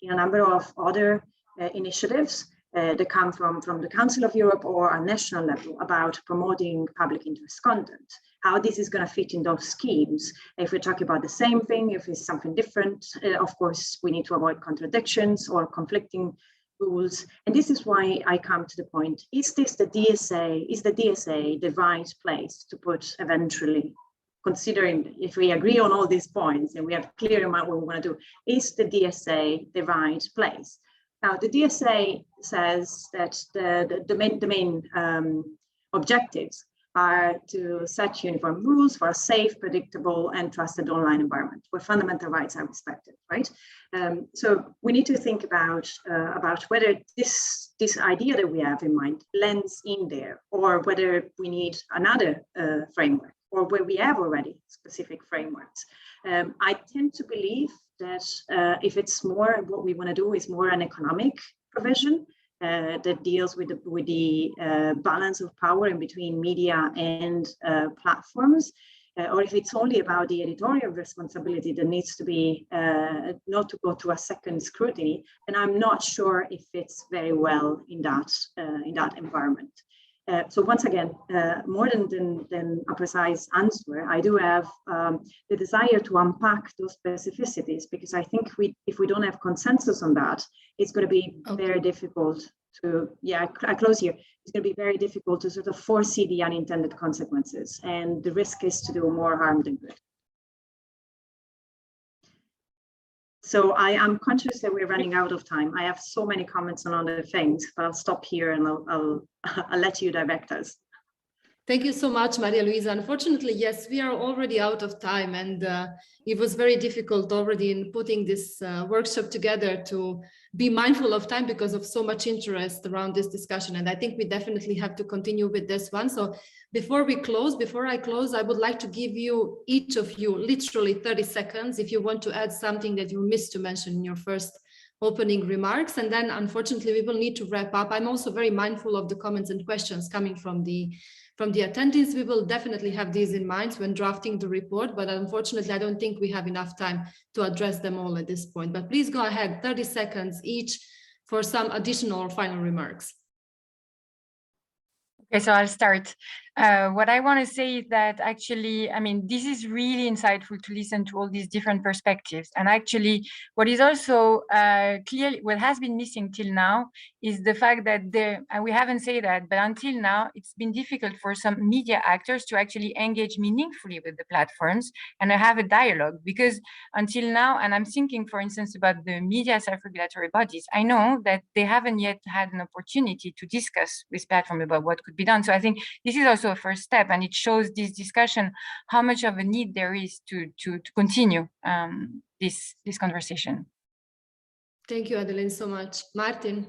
in a number of other initiatives that come from the Council of Europe or a national level about promoting public interest content. How this is going to fit in those schemes. If we're talking about the same thing, if it's something different, of course, we need to avoid contradictions or conflicting rules. And this is why I come to the point, is the DSA the right place to put eventually, considering if we agree on all these points and we have clear in mind what we want to do, is the DSA the right place? Now, the DSA says that the main objectives are to set uniform rules for a safe, predictable, and trusted online environment where fundamental rights are respected, right? So we need to think about whether this idea that we have in mind lands in there, or whether we need another framework, or where we have already specific frameworks. I tend to believe that if it's more, what we want to do is more an economic provision, that deals with the balance of power in between media and platforms, or if it's only about the editorial responsibility that needs to be not to go to a second scrutiny, and I'm not sure it fits very well in that environment. So once again, more than a precise answer, I do have the desire to unpack those specificities, because I think if we don't have consensus on that, it's going to be very difficult to, I close here. It's going to be very difficult to sort of foresee the unintended consequences, and the risk is to do more harm than good. So I am conscious that we're running out of time. I have so many comments on other things, but I'll stop here and I'll let you direct us. Thank you so much, Maria Luisa. Unfortunately, yes, we are already out of time, and it was very difficult already in putting this workshop together to be mindful of time because of so much interest around this discussion. And I think we definitely have to continue with this one. So before I close, I would like to give you, each of you, literally 30 seconds if you want to add something that you missed to mention in your first opening remarks. And then unfortunately, we will need to wrap up. I'm also very mindful of the comments and questions coming from the attendees. We will definitely have these in mind when drafting the report, but unfortunately, I don't think we have enough time to address them all at this point. But please go ahead, 30 seconds each for some additional or final remarks. Okay, so I'll start. What I want to say is that actually, I mean, this is really insightful to listen to all these different perspectives. And actually, what is also clearly, what has been missing till now is the fact that and we haven't said that, but until now, it's been difficult for some media actors to actually engage meaningfully with the platforms and have a dialogue. Because until now, and I'm thinking, for instance, about the media self-regulatory bodies, I know that they haven't yet had an opportunity to discuss with platform about what could be done. So I think this is also a first step, and it shows this discussion how much of a need there is to continue this conversation. Thank you, Adeline, so much. Martin.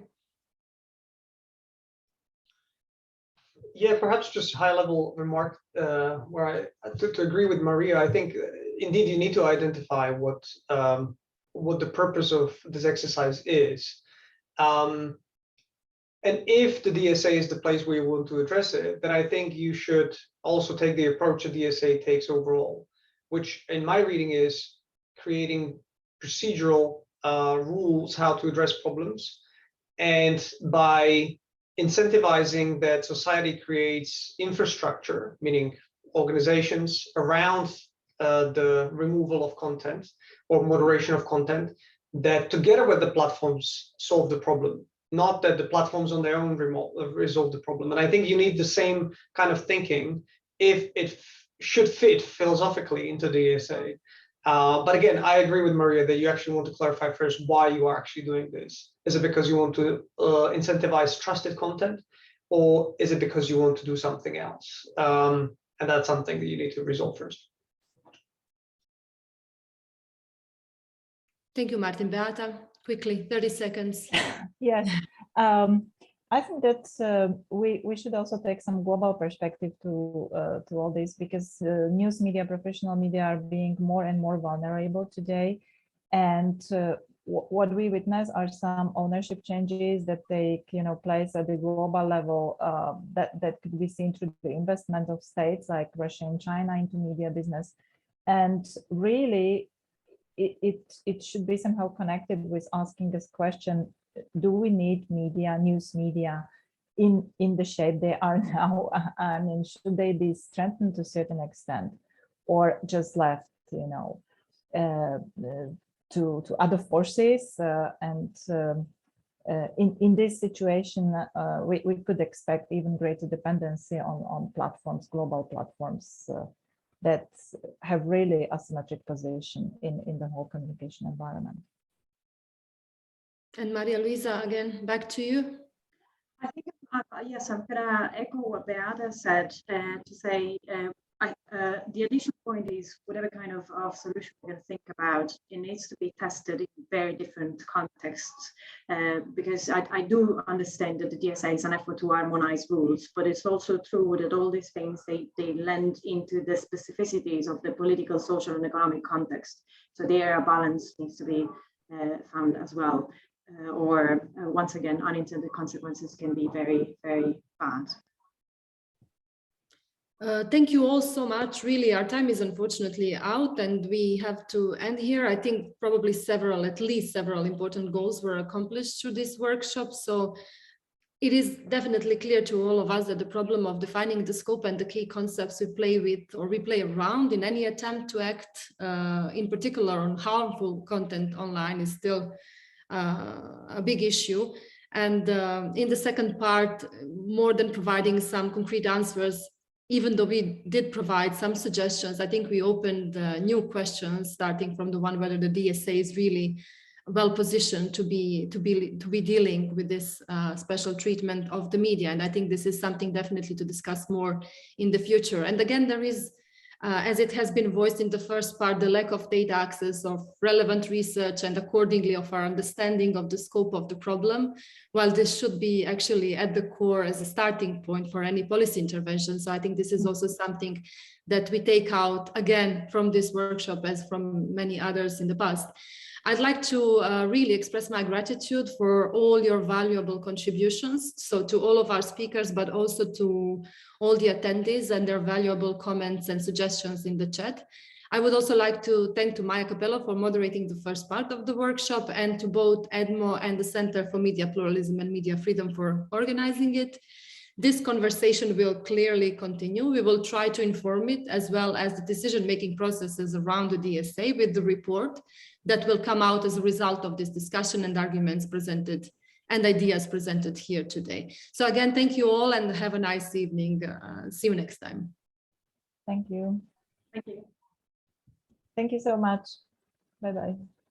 Yeah, perhaps just high-level remark where to agree with Maria. I think indeed you need to identify what the purpose of this exercise is. And if the DSA is the place where you want to address it, then I think you should also take the approach the DSA takes overall, which in my reading is creating procedural rules how to address problems. And by incentivizing that society creates infrastructure, meaning organizations around the removal of content or moderation of content, that together with the platforms solve the problem. Not that the platforms on their own resolve the problem. And I think you need the same kind of thinking if it should fit philosophically into the DSA. But again, I agree with Maria that you actually want to clarify first why you are actually doing this. Is it because you want to incentivize trusted content, or is it because you want to do something else? And that's something that you need to resolve first. Thank you, Martin. Beata, quickly, 30 seconds. Yes, I think that we should also take some global perspective to all this, because news media, professional media are being more and more vulnerable today. And what we witness are some ownership changes that take place at the global level that could be seen through the investment of states like Russia and China into media business. And really, it should be somehow connected with asking this question: do we need media, news media, in the shape they are now? I mean, should they be strengthened to a certain extent, or just left, to other forces? In this situation, we could expect even greater dependency on platforms, global platforms that have really asymmetric position in the whole communication environment. And Maria Luisa, again, back to you. I think, yes, I'm going to echo what Beata said to say the additional point is whatever kind of solution we're going to think about, it needs to be tested in very different contexts, because I do understand that the DSA is an effort to harmonize rules, but it's also true that all these things, they lend into the specificities of the political, social, and economic context. So there a balance needs to be found as well. Or once again, unintended consequences can be very, very bad. Thank you all so much. Really, our time is unfortunately out and we have to end here. I think probably at least several important goals were accomplished through this workshop. So it is definitely clear to all of us that the problem of defining the scope and the key concepts we play with or we play around in any attempt to act in particular on harmful content online is still a big issue. And in the second part, more than providing some concrete answers, even though we did provide some suggestions, I think we opened new questions, starting from the one whether the DSA is really well positioned to be dealing with this special treatment of the media. And I think this is something definitely to discuss more in the future. And again, there is, as it has been voiced in the first part, the lack of data access, of relevant research, and accordingly of our understanding of the scope of the problem, while this should be actually at the core as a starting point for any policy intervention. So I think this is also something that we take out again from this workshop, as from many others in the past. I'd like to really express my gratitude for all your valuable contributions. So to all of our speakers, but also to all the attendees and their valuable comments and suggestions in the chat. I would also like to thank to Maya Capello for moderating the first part of the workshop, and to both EDMO and the Center for Media Pluralism and Media Freedom for organizing it. this conversation will clearly continue. We will try to inform it as well as the decision-making processes around the DSA with the report that will come out as a result of this discussion and arguments presented and ideas presented here today. So again, thank you all and have a nice evening. See you next time. Thank you. Thank you. Thank you so much. Bye-bye.